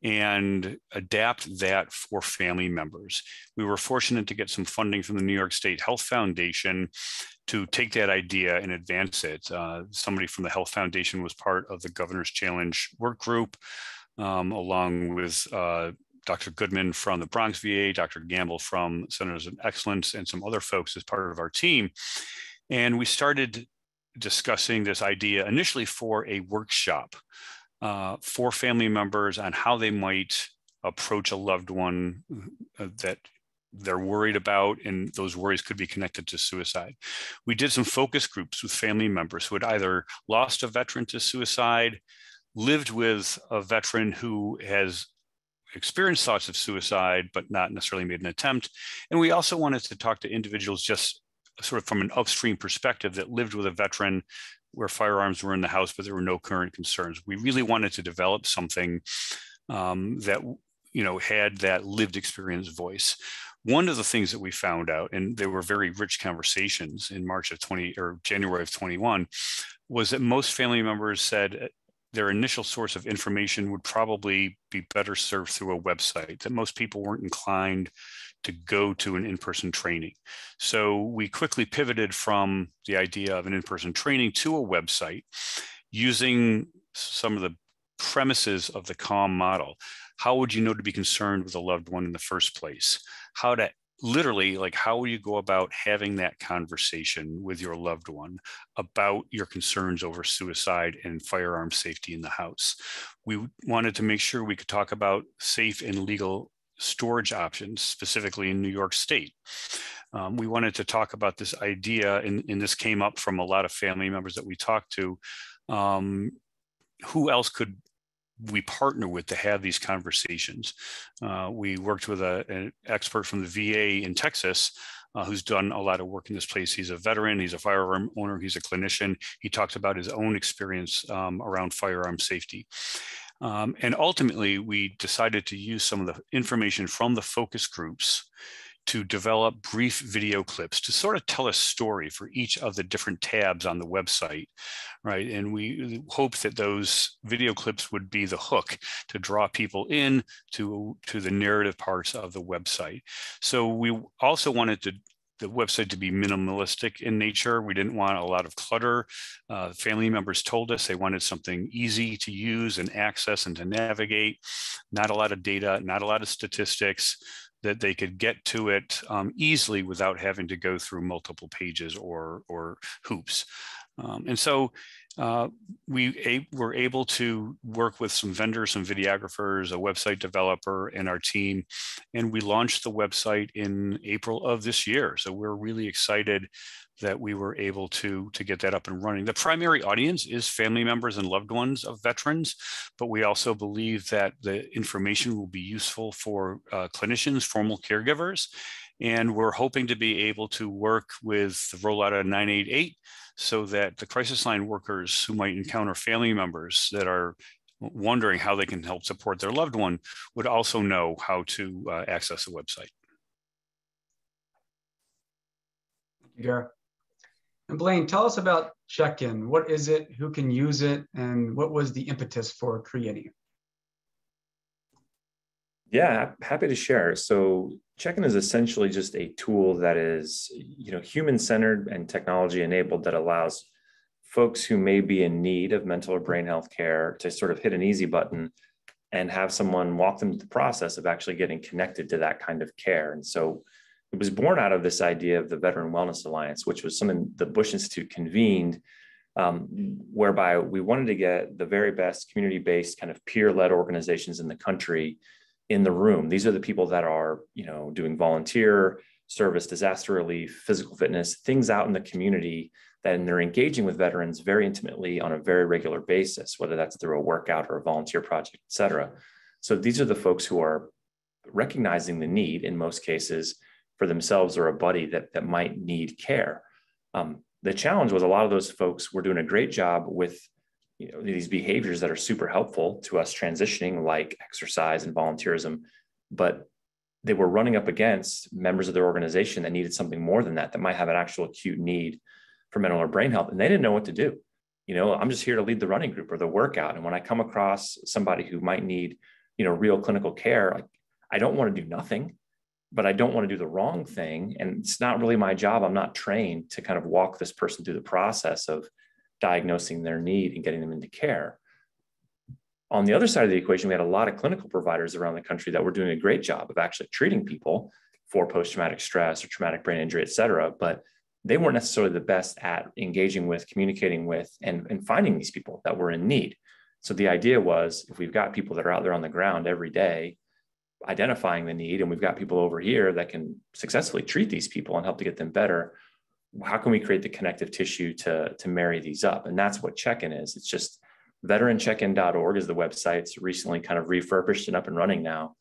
and adapt that for family members. We were fortunate to get some funding from the New York State Health Foundation to take that idea and advance it. Somebody from the Health Foundation was part of the Governor's Challenge work group, along with Dr. Goodman from the Bronx VA, Dr. Gamble from Centers of Excellence, and some other folks as part of our team. And we started discussing this idea initially for a workshop for family members on how they might approach a loved one that they're worried about, and those worries could be connected to suicide. We did some focus groups with family members who had either lost a veteran to suicide, lived with a veteran who has experienced thoughts of suicide, but not necessarily made an attempt. And we also wanted to talk to individuals just sort of from an upstream perspective that lived with a veteran where firearms were in the house, but there were no current concerns. We really wanted to develop something that, had that lived experience voice. One of the things that we found out, and they were very rich conversations in January of 21, was that most family members said their initial source of information would probably be better served through a website, that most people weren't inclined to go to an in-person training. So we quickly pivoted from the idea of an in-person training to a website using some of the premises of the CALM model. How would you know to be concerned with a loved one in the first place? How to literally, like, how will you go about having that conversation with your loved one about your concerns over suicide and firearm safety in the house? We wanted to make sure we could talk about safe and legal storage options, specifically in New York State. We wanted to talk about this idea, and this came up from a lot of family members that we talked to. Who else could we partner with to have these conversations? We worked with an expert from the VA in Texas who's done a lot of work in this place. He's a veteran, he's a firearm owner, he's a clinician. He talked about his own experience around firearm safety. And ultimately, we decided to use some of the information from the focus groups to develop brief video clips to sort of tell a story for each of the different tabs on the website, right? And we hoped that those video clips would be the hook to draw people in to the narrative parts of the website. So we also wanted the website to be minimalistic in nature. We didn't want a lot of clutter. Family members told us they wanted something easy to use and access and to navigate, not a lot of data, not a lot of statistics, that they could get to it easily without having to go through multiple pages or hoops. And so we were able to work with some vendors, some videographers, a website developer, and our team, and we launched the website in April of this year. So we're really excited that we were able to get that up and running. The primary audience is family members and loved ones of veterans, but we also believe that the information will be useful for clinicians, formal caregivers, and we're hoping to be able to work with the rollout of 988 so that the crisis line workers who might encounter family members that are wondering how they can help support their loved one would also know how to access the website. Thank you, Garrett. And Blaine, tell us about CheckIn. What is it? Who can use it? And what was the impetus for creating it? Yeah, happy to share. So CheckIn is essentially just a tool that is, human-centered and technology-enabled that allows folks who may be in need of mental or brain health care to sort of hit an easy button and have someone walk them through the process of actually getting connected to that kind of care. And so it was born out of this idea of the Veteran Wellness Alliance, which was something the Bush Institute convened, whereby we wanted to get the very best community-based kind of peer-led organizations in the country in the room. These are the people that are, doing volunteer service, disaster relief, physical fitness, things out in the community, and they're engaging with veterans very intimately on a very regular basis, whether that's through a workout or a volunteer project, et cetera. So these are the folks who are recognizing the need in most cases for themselves or a buddy that might need care. The challenge was a lot of those folks were doing a great job with these behaviors that are super helpful to us transitioning, like exercise and volunteerism, but they were running up against members of their organization that needed something more than that might have an actual acute need for mental or brain health, and they didn't know what to do. I'm just here to lead the running group or the workout. And when I come across somebody who might need, real clinical care, I don't want to do nothing, but I don't want to do the wrong thing. And it's not really my job. I'm not trained to kind of walk this person through the process of diagnosing their need and getting them into care. On the other side of the equation, we had a lot of clinical providers around the country that were doing a great job of actually treating people for post-traumatic stress or traumatic brain injury, et cetera, but they weren't necessarily the best at engaging with, communicating with, and finding these people that were in need. So the idea was, if we've got people that are out there on the ground every day, identifying the need, and we've got people over here that can successfully treat these people and help to get them better, how can we create the connective tissue to marry these up? And that's what CheckIn is. It's just veterancheckin.org is the website. It's recently kind of refurbished and up and running now.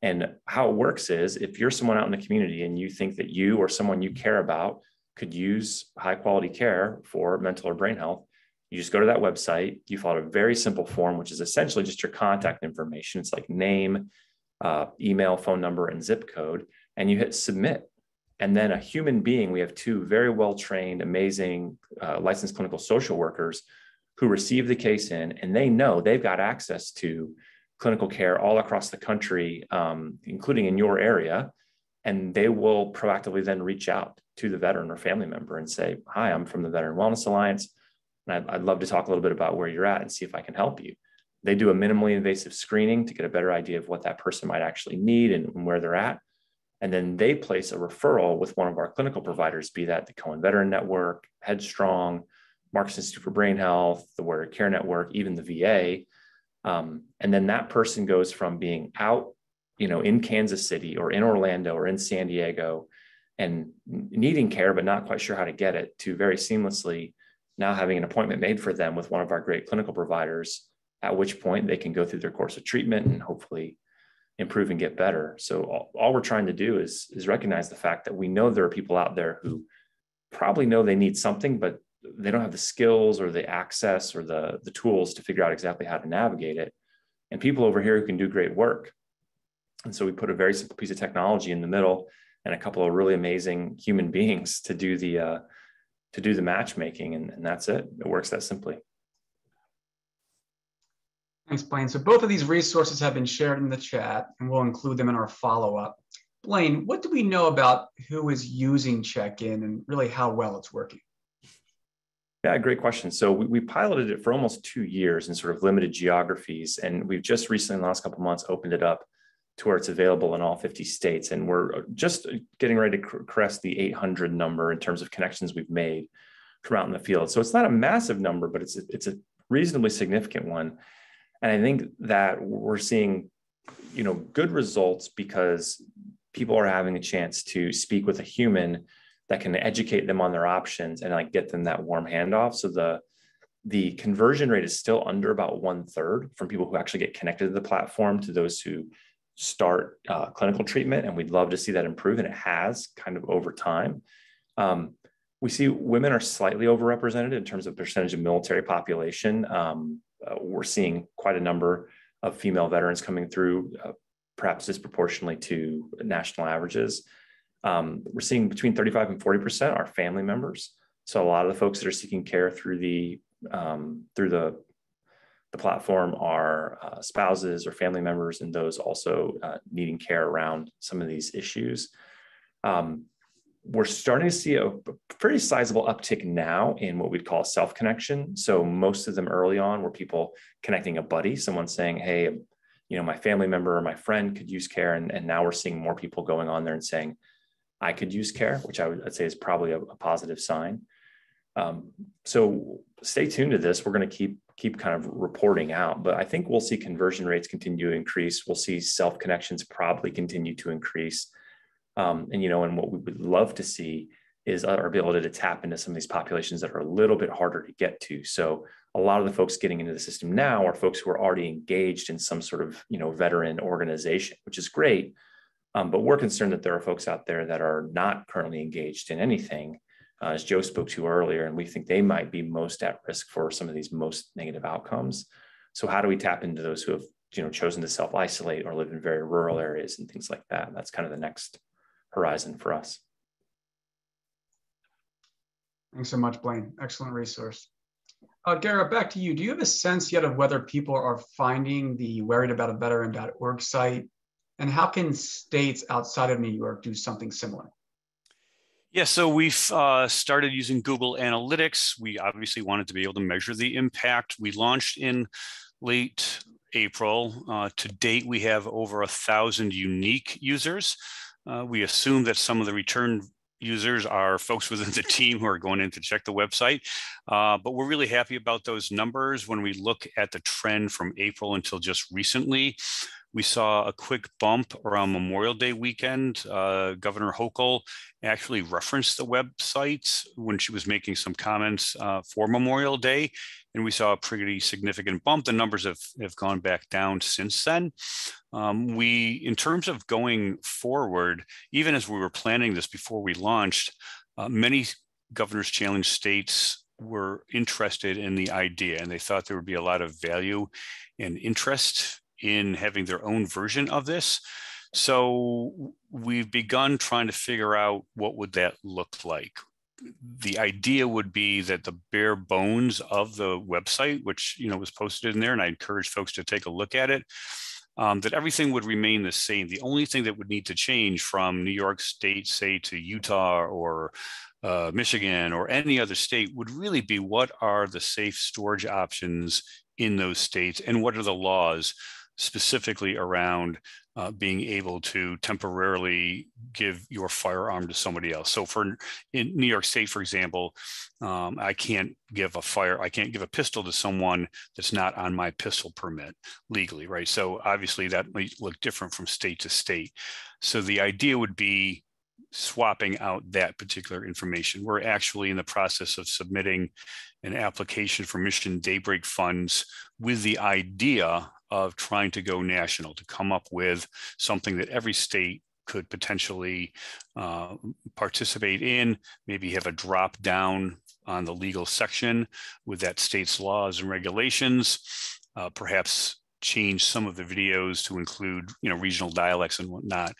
And how it works is, if you're someone out in the community and you think that you or someone you care about could use high quality care for mental or brain health, you just go to that website, you fill out a very simple form, which is essentially just your contact information. It's like name, email, phone number, and zip code, and you hit submit. And then a human being, we have two very well-trained, amazing licensed clinical social workers who receive the case in, and they know they've got access to clinical care all across the country, including in your area. And they will proactively then reach out to the veteran or family member and say, hi, I'm from the Veteran Wellness Alliance, and I'd love to talk a little bit about where you're at and see if I can help you. They do a minimally invasive screening to get a better idea of what that person might actually need and where they're at. And then they place a referral with one of our clinical providers, be that the Cohen Veteran Network, Headstrong, Marcus Institute for Brain Health, the Warrior Care Network, even the VA. And then that person goes from being out, in Kansas City or in Orlando or in San Diego and needing care, but not quite sure how to get it, to very seamlessly now having an appointment made for them with one of our great clinical providers, at which point they can go through their course of treatment and hopefully improve and get better. So all we're trying to do is recognize the fact that we know there are people out there who probably know they need something, but they don't have the skills or the access or the tools to figure out exactly how to navigate it. And people over here who can do great work. And so we put a very simple piece of technology in the middle and a couple of really amazing human beings to do the matchmaking, and that's it. It works that simply. Thanks, Blaine. So both of these resources have been shared in the chat, and we'll include them in our follow-up. Blaine, what do we know about who is using CheckIn and really how well it's working? Yeah, great question. So we piloted it for almost 2 years in sort of limited geographies, and we've just recently, in the last couple of months, opened it up to where it's available in all 50 states. And we're just getting ready to crest the 800 number in terms of connections we've made from out in the field. So it's not a massive number, but it's a reasonably significant one. And I think that we're seeing, good results because people are having a chance to speak with a human that can educate them on their options and get them that warm handoff. So the conversion rate is still under about 1/3 from people who actually get connected to the platform to those who start clinical treatment. And we'd love to see that improve. And it has kind of over time. We see women are slightly overrepresented in terms of percentage of military population. We're seeing quite a number of female veterans coming through, perhaps disproportionately to national averages. We're seeing between 35 and 40% are family members. So a lot of the folks that are seeking care through the platform are spouses or family members, and those also needing care around some of these issues. We're starting to see a pretty sizable uptick now in what we'd call self-connection. So most of them early on were people connecting a buddy, someone saying, hey, my family member or my friend could use care. And now we're seeing more people going on there and saying, I could use care, which I'd say is probably a positive sign. So stay tuned to this. We're going to keep kind of reporting out, but I think we'll see conversion rates continue to increase. We'll see self-connections probably continue to increase. And what we would love to see is our ability to tap into some of these populations that are a little bit harder to get to. So a lot of the folks getting into the system now are folks who are already engaged in some sort of, veteran organization, which is great. But we're concerned that there are folks out there that are not currently engaged in anything, as Joe spoke to earlier, and we think they might be most at risk for some of these most negative outcomes. So how do we tap into those who have, chosen to self-isolate or live in very rural areas and things like that? That's kind of the next horizon for us. Thanks so much, Blaine. Excellent resource. Gara, back to you. Do you have a sense yet of whether people are finding the worriedaboutaveteran.org site? And how can states outside of New York do something similar? Yeah, so we've started using Google Analytics. We obviously wanted to be able to measure the impact. We launched in late April. To date, we have over 1,000 unique users. We assume that some of the return users are folks within the team who are going in to check the website. But we're really happy about those numbers. When we look at the trend from April until just recently, we saw a quick bump around Memorial Day weekend. Governor Hochul actually referenced the website when she was making some comments for Memorial Day, and we saw a pretty significant bump. The numbers have gone back down since then. In terms of going forward, even as we were planning this before we launched, many governor's challenge states were interested in the idea, and they thought there would be a lot of value and interest in having their own version of this. So we've begun trying to figure out what would that look like. The idea would be that the bare bones of the website, which was posted in there, and I encourage folks to take a look at it, that everything would remain the same. The only thing that would need to change from New York State, say, to Utah or Michigan or any other state would really be what are the safe storage options in those states and what are the laws specifically around being able to temporarily give your firearm to somebody else. So in New York State, for example, I can't give a pistol to someone that's not on my pistol permit legally, right? So obviously that might look different from state to state. So the idea would be swapping out that particular information. We're actually in the process of submitting an application for Mission Daybreak funds with the idea of trying to go national, to come up with something that every state could potentially participate in, maybe have a drop down on the legal section with that state's laws and regulations, perhaps change some of the videos to include, regional dialects and whatnot.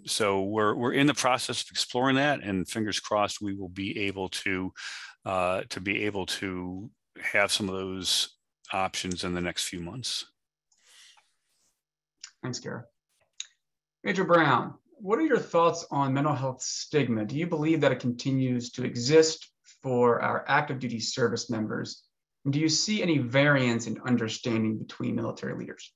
So we're in the process of exploring that, and fingers crossed we will be able to have some of those options in the next few months. Thanks, Garrett. Major Brown, what are your thoughts on mental health stigma? Do you believe that it continues to exist for our active duty service members? And do you see any variance in understanding between military leaders?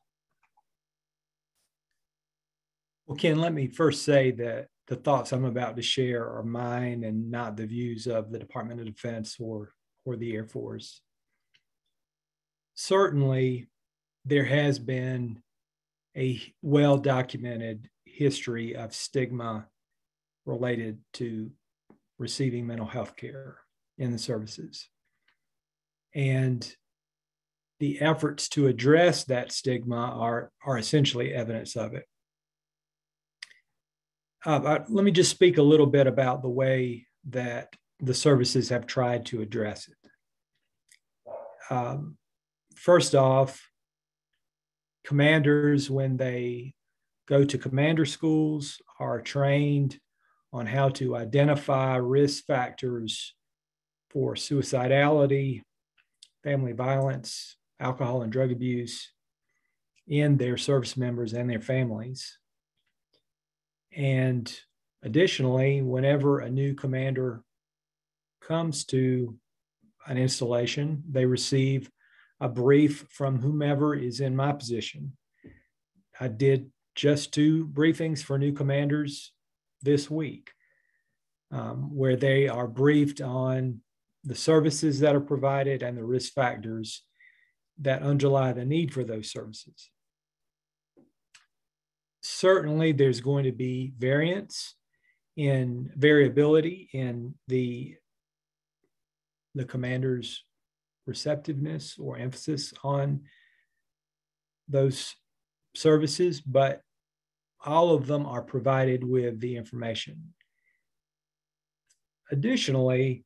Well, Ken, let me first say that the thoughts I'm about to share are mine and not the views of the Department of Defense or the Air Force. Certainly, there has been a well-documented history of stigma related to receiving mental health care in the services. And the efforts to address that stigma are essentially evidence of it. Let me just speak a little bit about the way that the services have tried to address it. First off, commanders, when they go to commander schools, are trained on how to identify risk factors for suicidality, family violence, alcohol and drug abuse in their service members and their families. And additionally, whenever a new commander comes to an installation, they receive a brief from whomever is in my position. I did just 2 briefings for new commanders this week, where they are briefed on the services that are provided and the risk factors that underlie the need for those services. Certainly, there's going to be variability in the commander's receptiveness or emphasis on those services, but all of them are provided with the information. Additionally,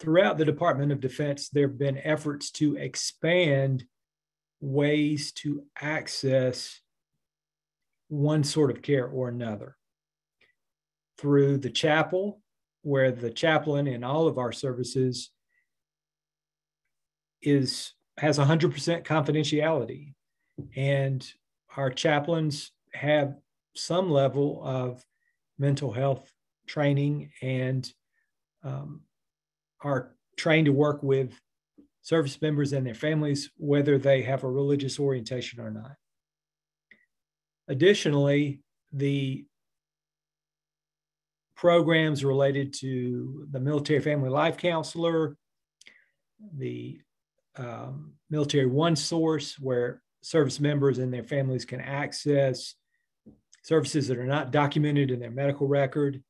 throughout the Department of Defense, there have been efforts to expand ways to access one sort of care or another through the chapel, where the chaplain in all of our services has 100% confidentiality, and our chaplains have some level of mental health training and are trained to work with service members and their families, whether they have a religious orientation or not. Additionally, the programs related to the Military Family Life Counselor, the Military One Source, where service members and their families can access services that are not documented in their medical record.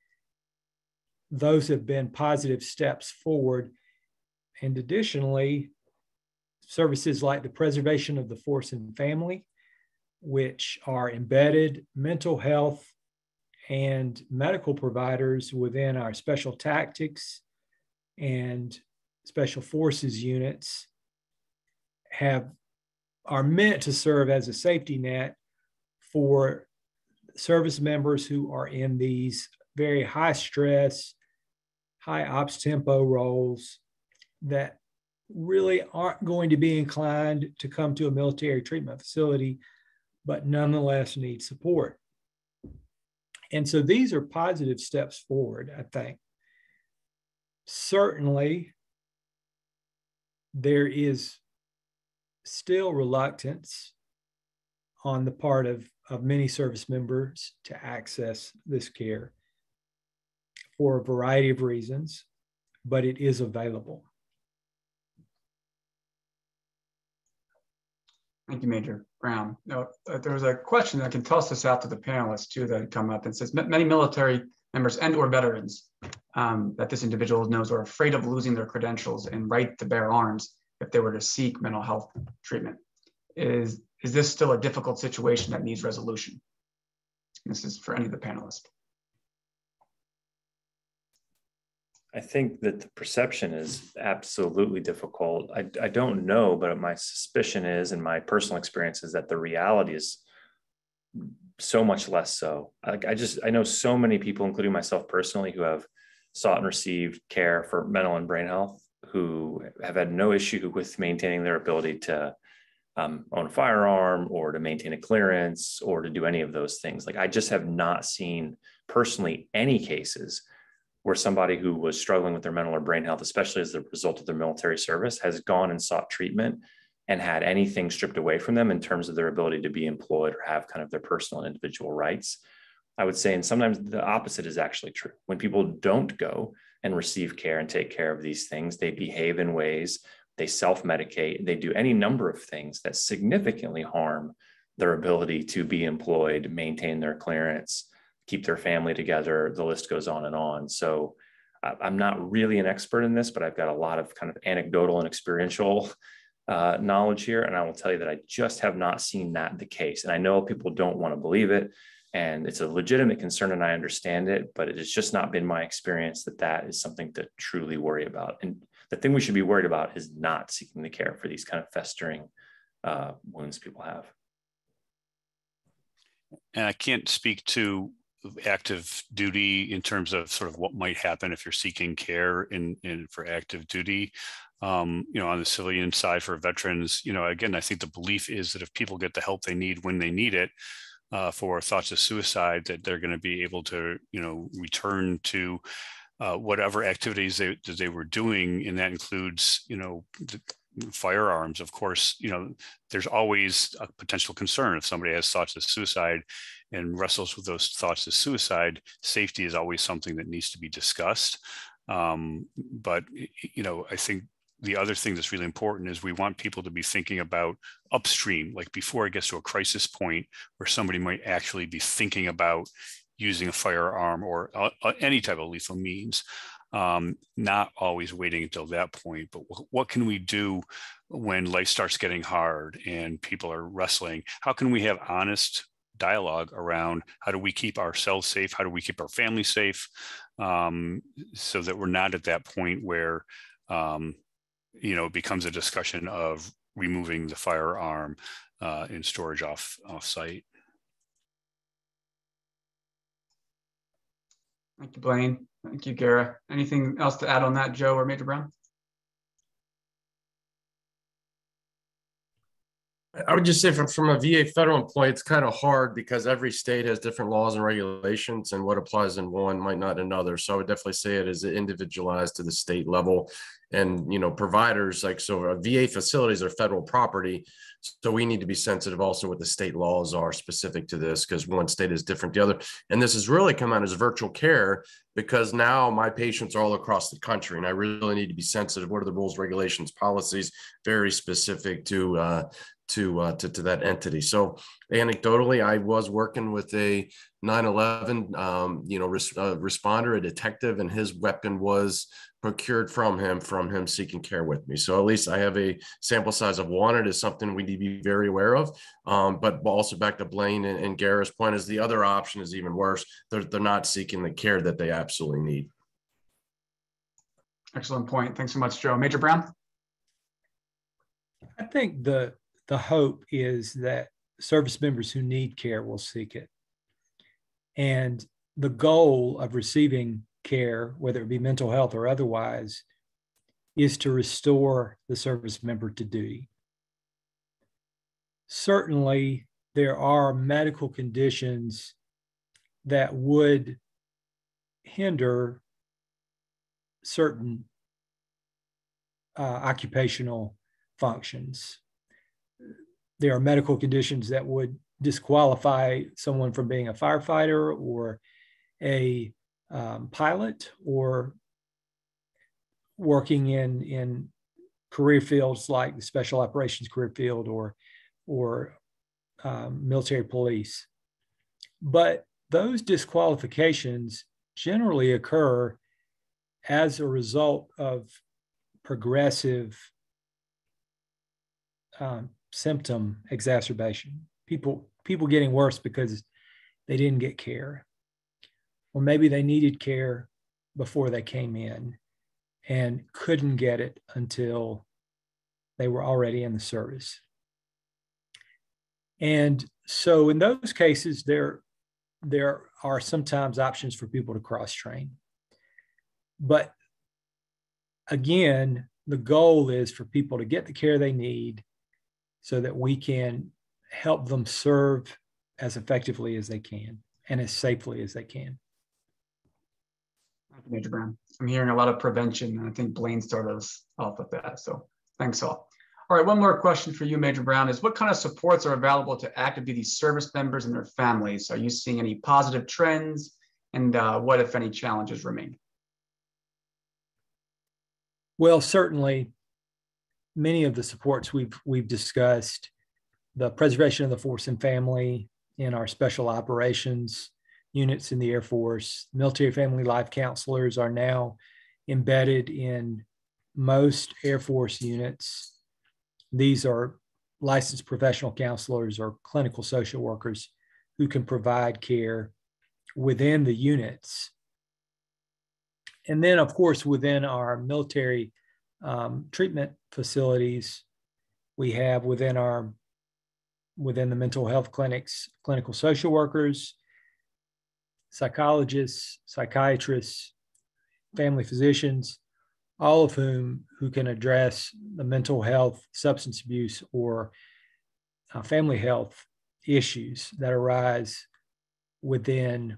Those have been positive steps forward. And additionally, services like the Preservation of the Force and Family, which are embedded mental health and medical providers within our special tactics and special forces units, are meant to serve as a safety net for service members who are in these very high stress, high ops tempo roles that really aren't going to be inclined to come to a military treatment facility, but nonetheless need support. And so these are positive steps forward, I think. Certainly, there is still reluctance on the part of many service members to access this care for a variety of reasons, but it is available. Thank you, Major Brown. Now, there was a question that I can toss this out to the panelists too that had come up and says many military members and or veterans that this individual knows are afraid of losing their credentials and right to bear arms if they were to seek mental health treatment. Is this still a difficult situation that needs resolution? This is for any of the panelists. I think that the perception is absolutely difficult. I don't know, but my suspicion is, and my personal experience is that the reality is so much less so. Like I know so many people, including myself personally, who have sought and received care for mental and brain health, who have had no issue with maintaining their ability to own a firearm or to maintain a clearance or to do any of those things. Like I just have not seen personally any cases where somebody who was struggling with their mental or brain health, especially as the result of their military service, has gone and sought treatment and had anything stripped away from them in terms of their ability to be employed or have kind of their personal and individual rights. I would say, and sometimes the opposite is actually true. When people don't go and receive care and take care of these things, they behave in ways, they self-medicate, they do any number of things that significantly harm their ability to be employed, maintain their clearance, keep their family together. The list goes on and on. So I'm not really an expert in this, but I've got a lot of kind of anecdotal and experiential knowledge here. And I will tell you that I just have not seen that the case. And I know people don't want to believe it. And it's a legitimate concern and I understand it, but it has just not been my experience that that is something to truly worry about. And the thing we should be worried about is not seeking the care for these kind of festering wounds people have. And I can't speak to active duty in terms of sort of what might happen if you're seeking care in for active duty. On the civilian side for veterans, again, I think the belief is that if people get the help they need when they need it for thoughts of suicide, that they're going to be able to, return to whatever activities they were doing. And that includes, firearms. Of course, there's always a potential concern if somebody has thoughts of suicide and wrestles with those thoughts of suicide. Safety is always something that needs to be discussed. But I think the other thing that's really important is we want people to be thinking about upstream, like before it gets to a crisis point where somebody might actually be thinking about using a firearm or any type of lethal means. Not always waiting until that point, but what can we do when life starts getting hard and people are wrestling? How can we have honest dialogue around how do we keep ourselves safe? How do we keep our family safe? So that we're not at that point where, it becomes a discussion of removing the firearm in storage off site. Thank you, Blaine. Thank you, Gara. Anything else to add on that, Joe or Major Brown? I would just say from a VA federal employee, it's kind of hard because every state has different laws and regulations, and what applies in one might not in another. So I would definitely say it is individualized to the state level. And, providers so VA facilities are federal property. So we need to be sensitive also what the state laws are specific to this, because one state is different than the other. And this has really come out as virtual care because now my patients are all across the country and I really need to be sensitive. What are the rules, regulations, policies, very specific to that entity. So anecdotally, I was working with a 9/11, responder, a detective, and his weapon was procured from him seeking care with me. So at least I have a sample size of one. It is something we need to be very aware of. But also back to Blaine and Gara's point is the other option is even worse. They're not seeking the care that they absolutely need. Excellent point. Thanks so much, Joe. Major Brown? I think the hope is that service members who need care will seek it. And the goal of receiving care, whether it be mental health or otherwise, is to restore the service member to duty. Certainly, there are medical conditions that would hinder certain occupational functions. There are medical conditions that would disqualify someone from being a firefighter or a pilot or working in career fields like the special operations career field or military police. But those disqualifications generally occur as a result of progressive symptom exacerbation. People getting worse because they didn't get care, or maybe they needed care before they came in and couldn't get it until they were already in the service. And so in those cases, there are sometimes options for people to cross-train. But again, the goal is for people to get the care they need so that we can help them serve as effectively as they can and as safely as they can. Thank you, Major Brown. I'm hearing a lot of prevention, and I think Blaine started us off with that. So thanks all. All right, one more question for you, Major Brown, is what kind of supports are available to active duty service members and their families? Are you seeing any positive trends, and what, if any, challenges remain? Well, certainly many of the supports we've discussed, the preservation of the force and family in our special operations units in the Air Force. Military family life counselors are now embedded in most Air Force units. These are licensed professional counselors or clinical social workers who can provide care within the units. And then, of course, within our military treatment facilities, we have within the mental health clinics, clinical social workers, psychologists, psychiatrists, family physicians, all of whom can address the mental health, substance abuse, or family health issues that arise within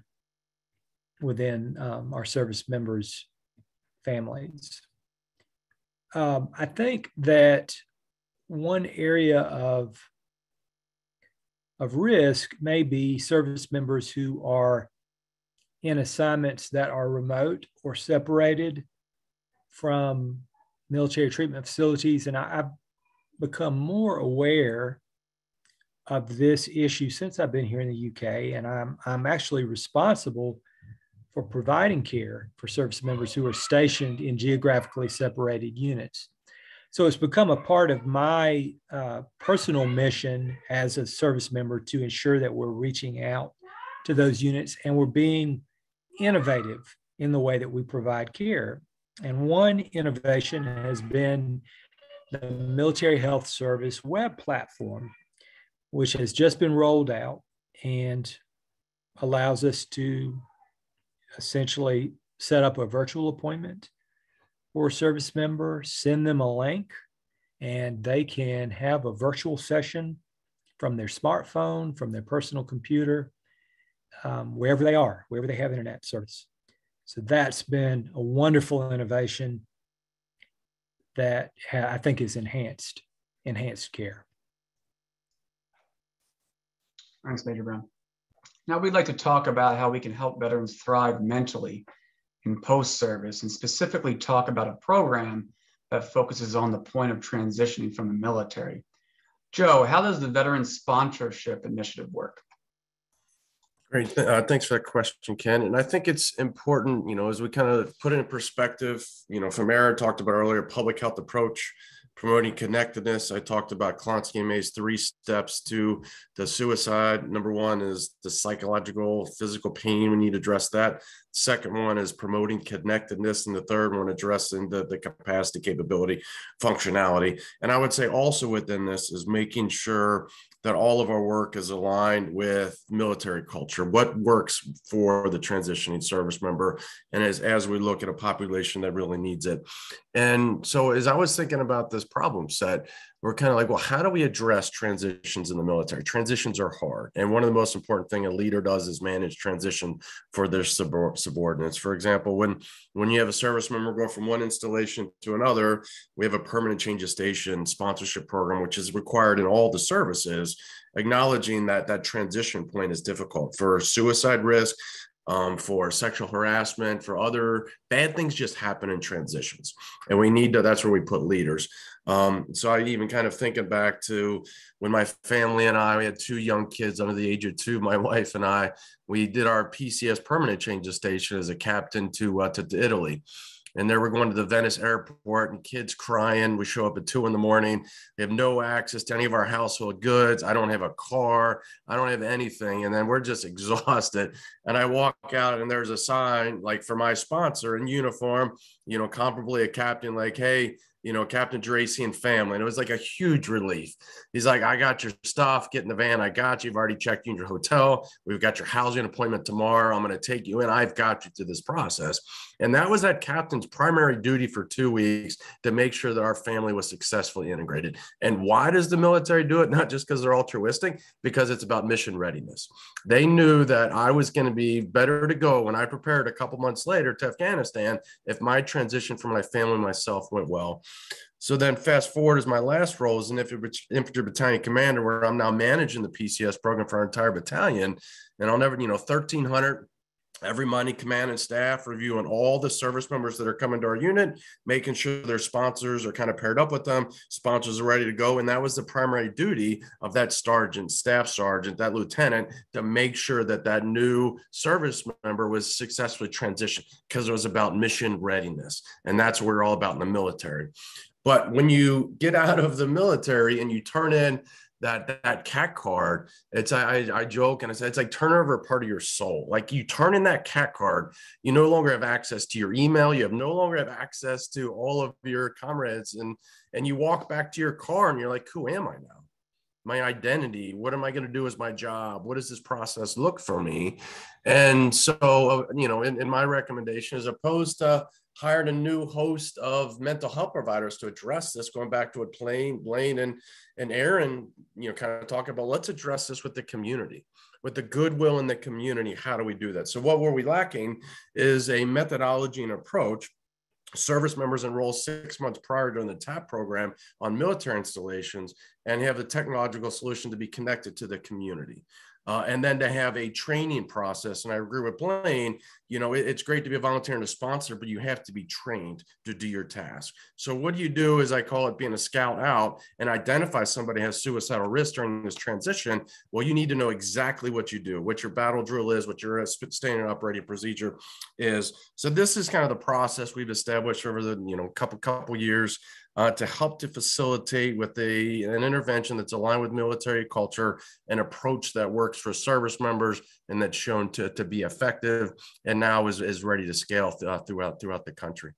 our service members' families. I think that one area of risk may be service members who are in assignments that are remote or separated from military treatment facilities. And I've become more aware of this issue since I've been here in the UK, and I'm actually responsible for providing care for service members who are stationed in geographically separated units. So it's become a part of my personal mission as a service member to ensure that we're reaching out to those units and we're being innovative in the way that we provide care. And one innovation has been the Military Health Service web platform, which has just been rolled out and allows us to essentially set up a virtual appointment for a service member, send them a link, and they can have a virtual session from their smartphone, from their personal computer, wherever they are, wherever they have internet service. So that's been a wonderful innovation that I think is enhanced care. Thanks, Major Brown. Now we'd like to talk about how we can help veterans thrive mentally in post-service, and specifically talk about a program that focuses on the point of transitioning from the military. Joe, how does the Veteran Sponsorship Initiative work? Great. Thanks for that question, Ken. And I think it's important, as we kind of put it in perspective, from Erin talked about earlier, public health approach, promoting connectedness. I talked about Klonsky and May's 3 steps to the suicide. Number 1 is the psychological, physical pain. We need to address that. Second one is promoting connectedness. And the third one, addressing the capacity, capability, functionality. And I would say also within this is making sure that all of our work is aligned with military culture, what works for the transitioning service member, and as we look at a population that really needs it. And so as I was thinking about this problem set, we're kind of like, well, how do we address transitions in the military? Transitions are hard. And one of the most important things a leader does is manage transition for their subordinates. For example, when you have a service member go from one installation to another, we have a permanent change of station sponsorship program, which is required in all the services. is acknowledging that that transition point is difficult for suicide risk, for sexual harassment, for other bad things just happen in transitions. And we need to, that's where we put leaders. So I even kind of thinking back to when my family and I, we had 2 young kids under the age of 2, my wife and I, we did our PCS permanent change of station as a captain to Italy. And there we're going to the Venice airport and kids crying. We show up at 2 a.m. We have no access to any of our household goods. I don't have a car. I don't have anything. And then we're just exhausted. And I walk out and there's a sign like for my sponsor in uniform, you know, comparably a captain, like, hey, you know, Captain Geraci and family. And it was like a huge relief. He's like, I got your stuff, get in the van. I got you. You've already checked you in your hotel. We've got your housing appointment tomorrow. I'm going to take you in. I've got you through this process. And that was that captain's primary duty for 2 weeks, to make sure that our family was successfully integrated. And why does the military do it? Not just because they're altruistic, because it's about mission readiness. They knew that I was going to be better to go when I prepared a couple months later to Afghanistan if my transition for my family and myself went well. So then fast forward, as my last role as an infantry battalion commander, where I'm now managing the PCS program for our entire battalion. And I'll never, 1,300 every Monday, command and staff reviewing all the service members that are coming to our unit, making sure their sponsors are kind of paired up with them, sponsors are ready to go. And that was the primary duty of that sergeant, staff sergeant, that lieutenant, to make sure that that new service member was successfully transitioned, because it was about mission readiness. And that's what we're all about in the military. But when you get out of the military and you turn in that CAT card, it's I joke and I say it's like turn over a part of your soul. Like you turn in that CAT card, you no longer have access to your email. You have no longer have access to all of your comrades, and you walk back to your car and you're like, who am I now? My identity, what am I going to do as my job? What does this process look for me? And so, in my recommendation, as opposed to hired a new host of mental health providers to address this, going back to what Blaine and Erin, kind of talk about, let's address this with the community, with the goodwill in the community. How do we do that? So what were we lacking is a methodology and approach. Service members enroll 6 months prior during the TAP program on military installations and have the technological solution to be connected to the community. And then to have a training process. And I agree with Blaine, it's great to be a volunteer and a sponsor, but you have to be trained to do your task. So what do you do, is I call it being a scout out, and identify somebody has suicidal risk during this transition. Well, you need to know exactly what you do, what your battle drill is, what your standard operating procedure is. So this is kind of the process we've established over the couple years. To help to facilitate with an intervention that's aligned with military culture, an approach that works for service members and that's shown to be effective, and now is ready to scale throughout the country.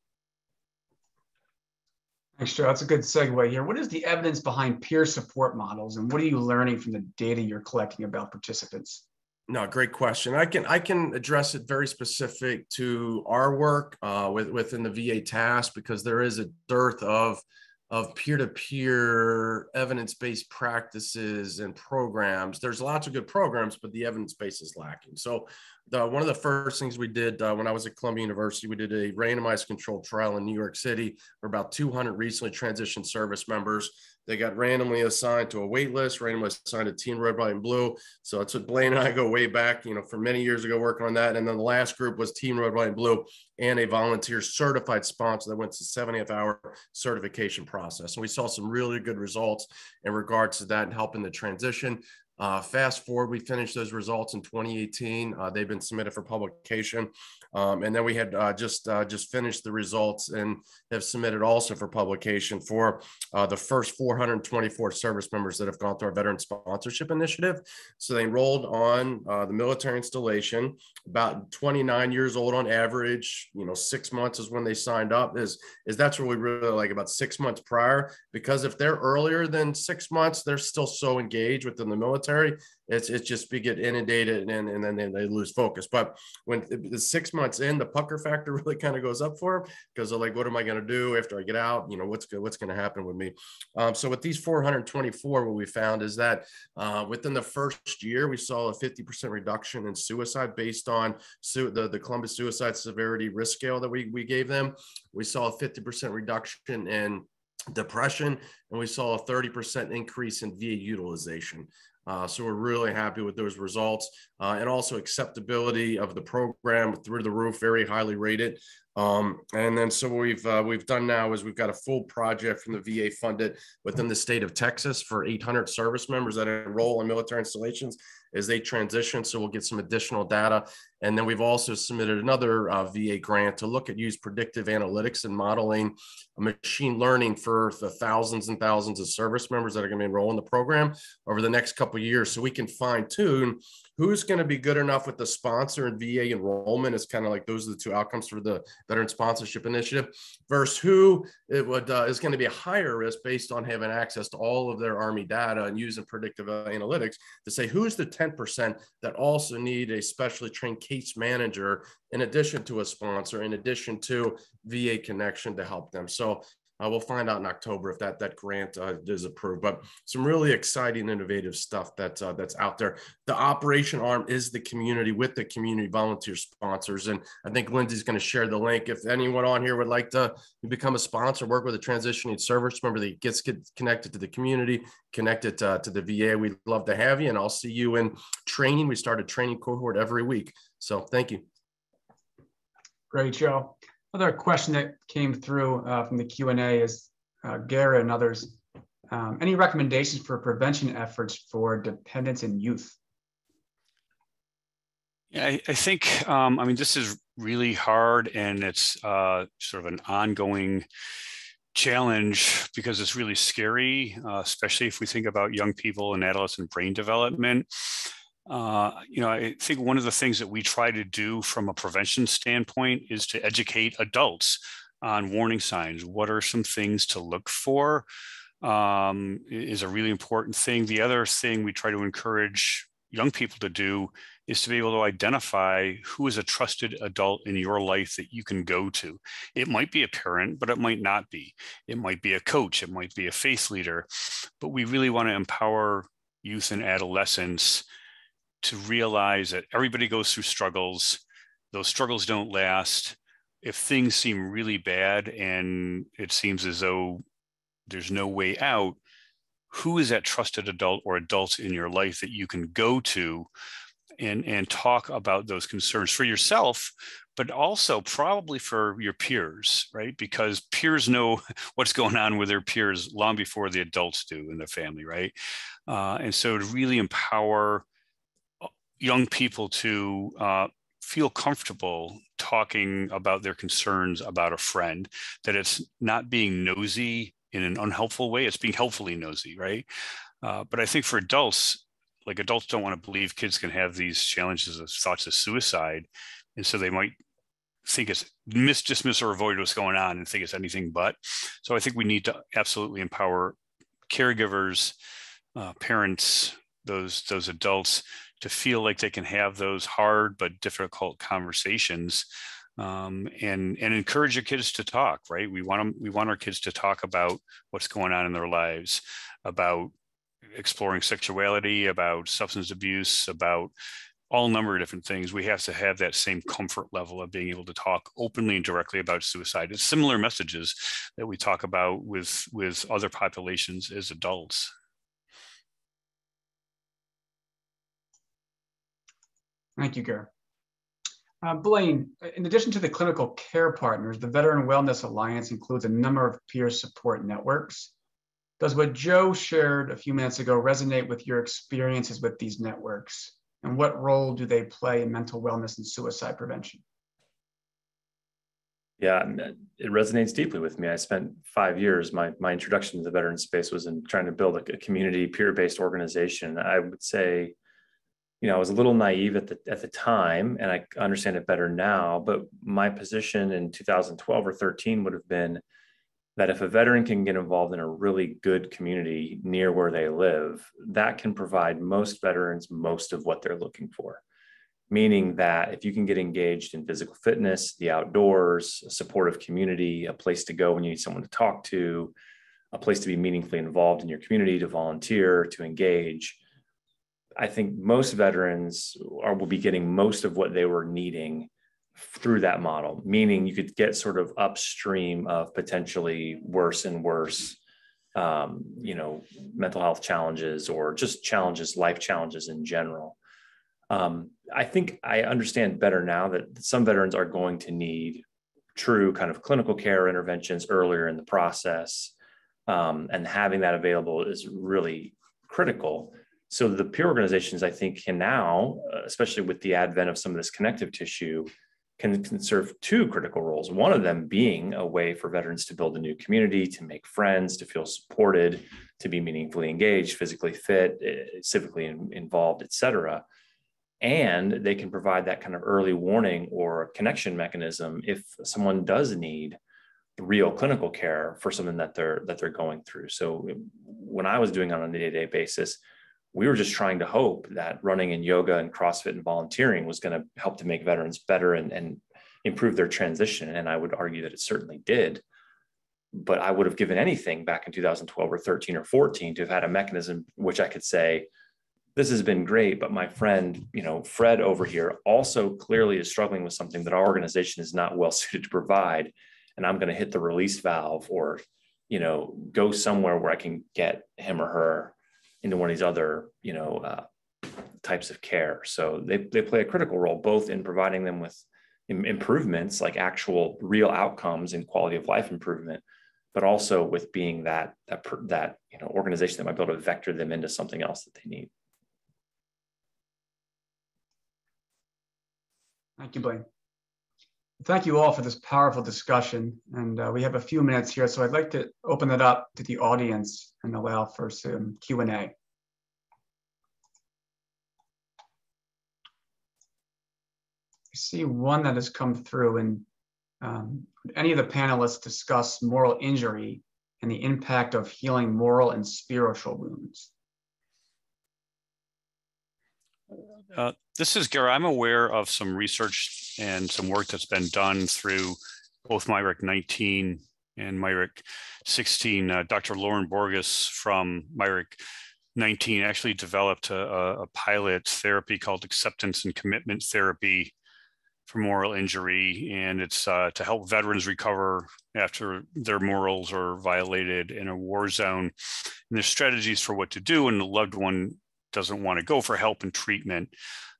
Thanks, Joe. That's a good segue here. What is the evidence behind peer support models, and what are you learning from the data you're collecting about participants? No, great question. I can address it very specific to our work within the VA task, because there is a dearth of peer-to-peer evidence-based practices and programs. There's lots of good programs, but the evidence base is lacking. So one of the first things we did when I was at Columbia University, we did a randomized controlled trial in New York City for about 200 recently transitioned service members. They got randomly assigned to a wait list, randomly assigned to Team Red, White, and Blue. So that's what Blaine and I go way back, for many years ago working on that. And then the last group was Team Red, White, and Blue, and a volunteer certified sponsor that went to 70th-hour certification process. And we saw some really good results in regards to that and helping the transition. Fast forward, we finished those results in 2018. They've been submitted for publication. And then we had just finished the results and have submitted also for publication for the first 424 service members that have gone through our Veteran Sponsorship Initiative. So they enrolled on the military installation, about 29 years old on average. 6 months is when they signed up. Is that's what we really like, about 6 months prior, because if they're earlier than 6 months, they're still so engaged within the military. It's just we get inundated and then they lose focus. But when the 6 months in, the pucker factor really kind of goes up for them, because they're like, what am I going to do after I get out? What's going to happen with me? So with these 424, what we found is that within the first year, we saw a 50% reduction in suicide based on the Columbus Suicide Severity Risk Scale that we gave them. We saw a 50% reduction in depression, and we saw a 30% increase in VA utilization. So we're really happy with those results, and also acceptability of the program through the roof, very highly rated. And then so what we've done now is we've got a full project from the VA funded within the state of Texas for 800 service members that enroll in military installations as they transition. So we'll get some additional data. And then we've also submitted another VA grant to look at use predictive analytics and modeling machine learning for the thousands and thousands of service members that are going to enroll in the program over the next couple of years, so we can fine tune who's going to be good enough with the sponsor and VA enrollment. Is kind of like those are the two outcomes for the Veteran Sponsorship Initiative versus who is going to be a higher risk based on having access to all of their Army data and using predictive analytics to say who's the 10% that also need a specially trained case manager in addition to a sponsor, in addition to VA connection to help them. So we'll find out in October if that grant is approved. But some really exciting, innovative stuff that's out there. The operation arm is the community with the community volunteer sponsors, and I think Lindsay's going to share the link. If anyone on here would like to become a sponsor, work with a transitioning service member that gets connected to the community, connected to the VA, we'd love to have you. And I'll see you in training. We start a training cohort every week. So thank you. Great, Joe. Another question that came through from the Q&A is Garrett and others. Any recommendations for prevention efforts for dependents and youth? Yeah, I think, I mean, this is really hard, and it's sort of an ongoing challenge because it's really scary, especially if we think about young people and adolescent brain development. I think one of the things that we try to do from a prevention standpoint is to educate adults on warning signs. What are some things to look for is a really important thing. The other thing we try to encourage young people to do is to be able to identify who is a trusted adult in your life that you can go to. It might be a parent, but it might not be. It might be a coach. It might be a faith leader. But we really want to empower youth and adolescents to realize that everybody goes through struggles. Those struggles don't last. If things seem really bad and it seems as though there's no way out, who is that trusted adult or adults in your life that you can go to and talk about those concerns for yourself, but also probably for your peers, right? Because peers know what's going on with their peers long before the adults do in the family, right? And so to really empower young people to feel comfortable talking about their concerns about a friend, that it's not being nosy in an unhelpful way, it's being helpfully nosy, right? But I think for adults, like adults don't want to believe kids can have these challenges of thoughts of suicide. And so they might think it's dismiss or avoid what's going on and think it's anything but. So I think we need to absolutely empower caregivers, parents, those adults to feel like they can have those hard but difficult conversations, and encourage your kids to talk, right? We want our kids to talk about what's going on in their lives, about exploring sexuality, about substance abuse, about all number of different things. We have to have that same comfort level of being able to talk openly and directly about suicide. It's similar messages that we talk about with other populations as adults. Thank you, Gar. Blaine, in addition to the clinical care partners, the Veteran Wellness Alliance includes a number of peer support networks. Does what Joe shared a few minutes ago resonate with your experiences with these networks? And what role do they play in mental wellness and suicide prevention? Yeah, it resonates deeply with me. I spent 5 years, my introduction to the veteran space was in trying to build a community peer-based organization. I would say, I was a little naive at the time, and I understand it better now, but my position in 2012 or 13 would have been that if a veteran can get involved in a really good community near where they live, that can provide most veterans most of what they're looking for. Meaning that if you can get engaged in physical fitness, the outdoors, a supportive community, a place to go when you need someone to talk to, a place to be meaningfully involved in your community, to volunteer, to engage, I think most veterans will be getting most of what they were needing through that model, meaning you could get sort of upstream of potentially worse and worse mental health challenges or just challenges, life challenges in general. I think I understand better now that some veterans are going to need true kind of clinical care interventions earlier in the process. And having that available is really critical. So the peer organizations, I think, can now, especially with the advent of some of this connective tissue, can serve two critical roles. One of them being a way for veterans to build a new community, to make friends, to feel supported, to be meaningfully engaged, physically fit, civically involved, et cetera. And they can provide that kind of early warning or connection mechanism if someone does need real clinical care for something that they're going through. So when I was doing it on a day-to-day basis, we were just trying to hope that running in yoga and CrossFit and volunteering was going to help to make veterans better and improve their transition. And I would argue that it certainly did. But I would have given anything back in 2012 or 13 or 14 to have had a mechanism which I could say, this has been great, but my friend, Fred over here also clearly is struggling with something that our organization is not well suited to provide. And I'm going to hit the release valve or, go somewhere where I can get him or her into one of these other, types of care. So they play a critical role, both in providing them with improvements, like actual real outcomes and quality of life improvement, but also with being that organization that might be able to vector them into something else that they need. Thank you, Blaine. Thank you all for this powerful discussion. And we have a few minutes here, so I'd like to open it up to the audience and allow for some Q&A. I see one that has come through, and any of the panelists discuss moral injury and the impact of healing moral and spiritual wounds? This is Gary. I'm aware of some research and some work that's been done through both MyRic 19 and MyRic 16. Dr. Lauren Borges from MyRic 19 actually developed a pilot therapy called acceptance and commitment therapy for moral injury. And it's to help veterans recover after their morals are violated in a war zone. And there's strategies for what to do when the loved one doesn't want to go for help and treatment.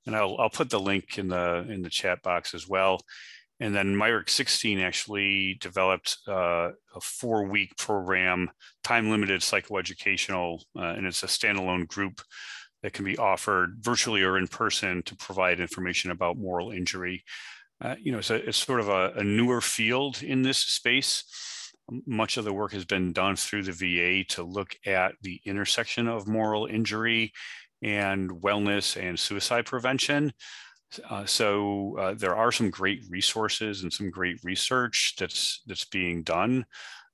And I'll put the link in the chat box as well. And then MyRic 16 actually developed a 4-week program, time-limited psychoeducational, and it's a standalone group that can be offered virtually or in person to provide information about moral injury. So it's sort of a newer field in this space. Much of the work has been done through the VA to look at the intersection of moral injury and wellness and suicide prevention. So there are some great resources and some great research that's being done.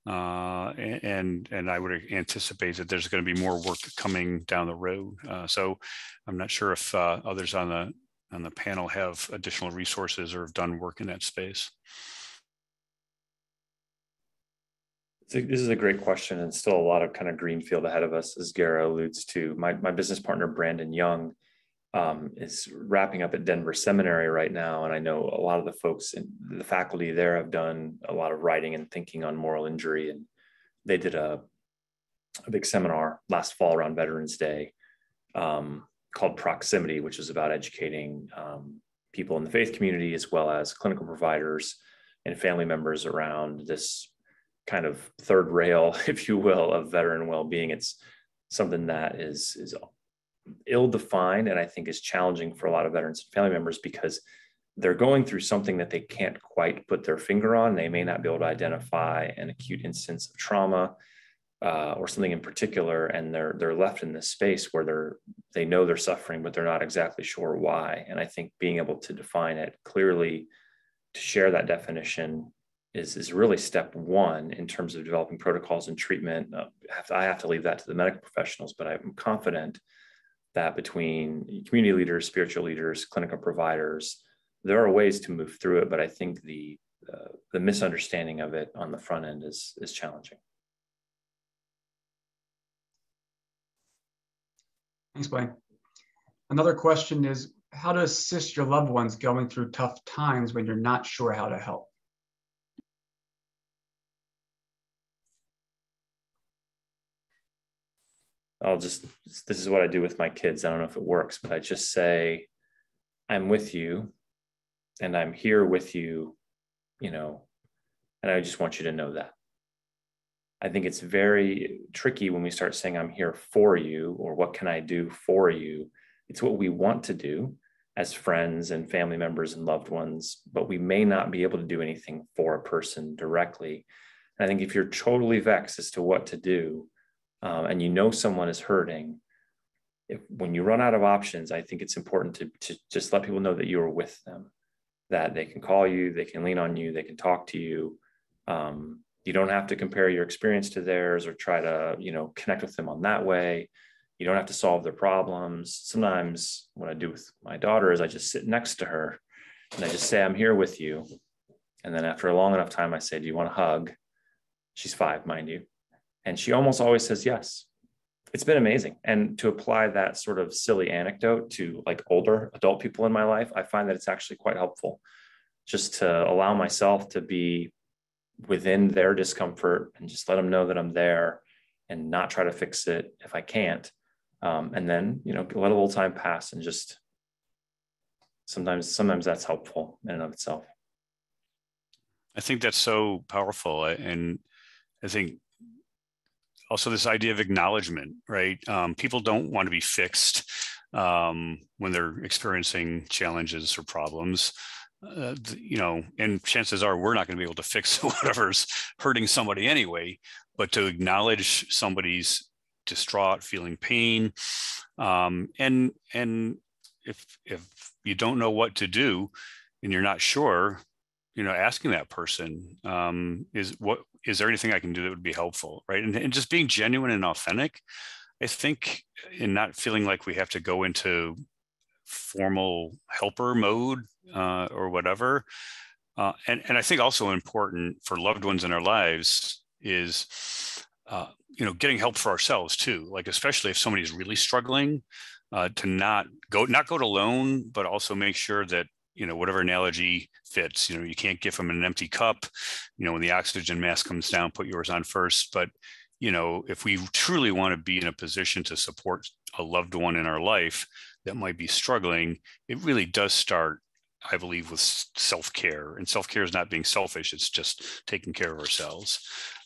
And I would anticipate that there's going to be more work coming down the road. So I'm not sure if others on the panel have additional resources or have done work in that space. This is a great question, and still a lot of kind of greenfield ahead of us, as Gara alludes to. My business partner, Brandon Young, is wrapping up at Denver Seminary right now. And I know a lot of the folks in the faculty there have done a lot of writing and thinking on moral injury. And they did a big seminar last fall around Veterans Day called Proximity, which is about educating people in the faith community, as well as clinical providers and family members around this kind of third rail, if you will, of veteran well-being. It's something that is ill-defined, and I think is challenging for a lot of veterans and family members because they're going through something that they can't quite put their finger on. They may not be able to identify an acute instance of trauma or something in particular, and they're left in this space where they know they're suffering, but they're not exactly sure why. And I think being able to define it clearly, to share that definition, is really step one in terms of developing protocols and treatment. I have to leave that to the medical professionals, but I'm confident that between community leaders, spiritual leaders, clinical providers, there are ways to move through it. But I think the misunderstanding of it on the front end is challenging. Thanks, Blaine. Another question is how to assist your loved ones going through tough times when you're not sure how to help. this is what I do with my kids. I don't know if it works, but I just say, I'm with you and I'm here with you, and I just want you to know that. I think it's very tricky when we start saying, I'm here for you, or what can I do for you? It's what we want to do as friends and family members and loved ones, but we may not be able to do anything for a person directly. And I think if you're totally vexed as to what to do, and someone is hurting, when you run out of options, I think it's important to just let people know that you are with them, that they can call you, they can lean on you, they can talk to you. You don't have to compare your experience to theirs or try to, connect with them on that way. You don't have to solve their problems. Sometimes what I do with my daughter is I just sit next to her and I just say, I'm here with you. And then after a long enough time, I say, do you want a hug? She's 5, mind you. And she almost always says yes. It's been amazing. And to apply that sort of silly anecdote to like older adult people in my life, I find that it's actually quite helpful just to allow myself to be within their discomfort and just let them know that I'm there and not try to fix it if I can't. And then, let a little time pass and just sometimes that's helpful in and of itself. I think that's so powerful. And I think also this idea of acknowledgement, right? People don't want to be fixed when they're experiencing challenges or problems. And chances are we're not going to be able to fix whatever's hurting somebody anyway, but to acknowledge somebody's distraught, feeling pain. And if you don't know what to do and you're not sure, asking that person, is there anything I can do that would be helpful, right? And just being genuine and authentic, I think, and not feeling like we have to go into formal helper mode or whatever. And I think also important for loved ones in our lives is, getting help for ourselves too. Like, especially if somebody's really struggling, to not go it alone, but also make sure that, whatever analogy fits, you can't give them an empty cup, when the oxygen mask comes down, put yours on first. But, if we truly want to be in a position to support a loved one in our life that might be struggling, it really does start, I believe, with self-care. And self-care is not being selfish; it's just taking care of ourselves.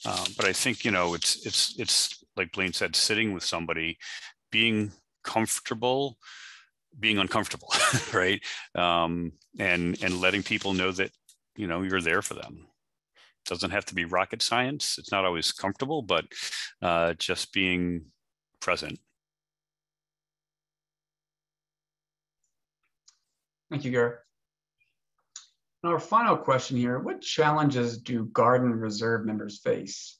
But I think it's like Blaine said, sitting with somebody, being comfortable, being uncomfortable, right? And letting people know that you're there for them. It doesn't have to be rocket science. It's not always comfortable, but just being present. Thank you, Garrett. And our final question here, what challenges do Guard and Reserve members face,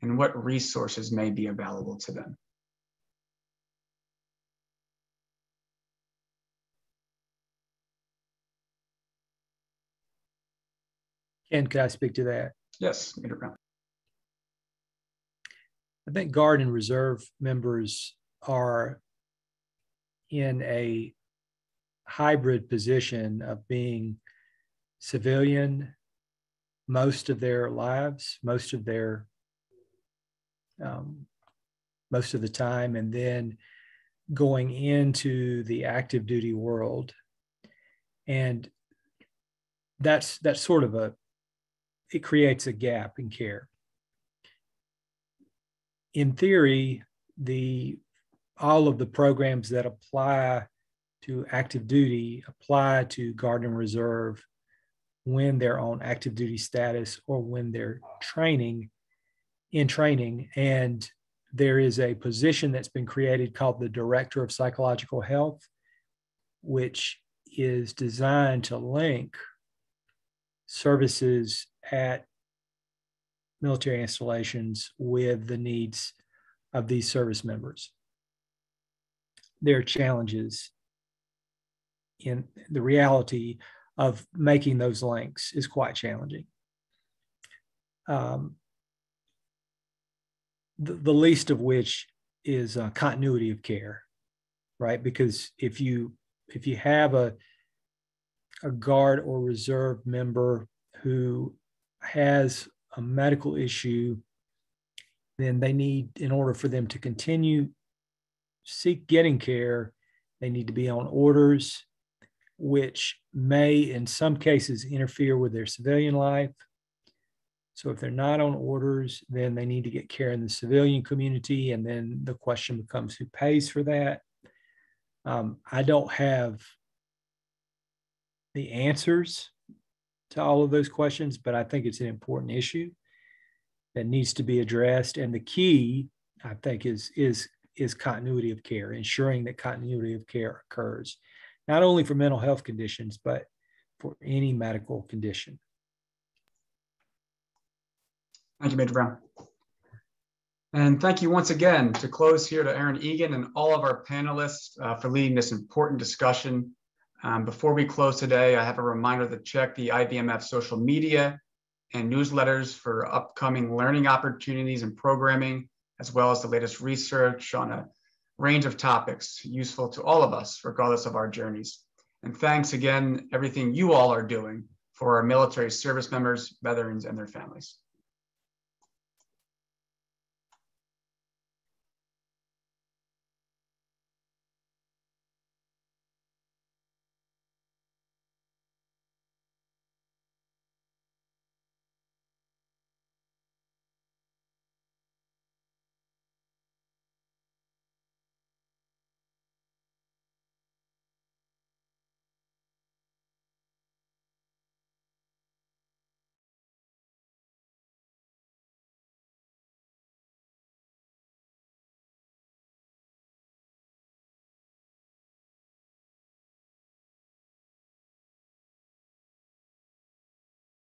and what resources may be available to them? Ken, could I speak to that? Yes, Major Brown. I think Guard and Reserve members are in a hybrid position of being civilian most of their lives, most of the time, and then going into the active duty world. And that's sort of it creates a gap in care. In theory, all of the programs that apply to active duty apply to Guard and Reserve when they're on active duty status or when they're in training. And there is a position that's been created called the Director of Psychological Health, which is designed to link services at military installations with the needs of these service members. There are challenges in the reality of making those links is quite challenging. The least of which is continuity of care, right? Because if you have a Guard or Reserve member who has a medical issue, then they need, in order for them to continue seek getting care, they need to be on orders, which may in some cases interfere with their civilian life. So if they're not on orders, then they need to get care in the civilian community. And then the question becomes who pays for that. I don't have the answers to all of those questions, but I think it's an important issue that needs to be addressed. And the key, I think, is continuity of care, ensuring that continuity of care occurs, not only for mental health conditions, but for any medical condition. Thank you, Major Brown. And thank you once again to close here to Erin Egan and all of our panelists for leading this important discussion. Before we close today, I have a reminder to check the IBMF social media and newsletters for upcoming learning opportunities and programming, as well as the latest research on a range of topics useful to all of us, regardless of our journeys. And thanks again, everything you all are doing for our military service members, veterans, and their families.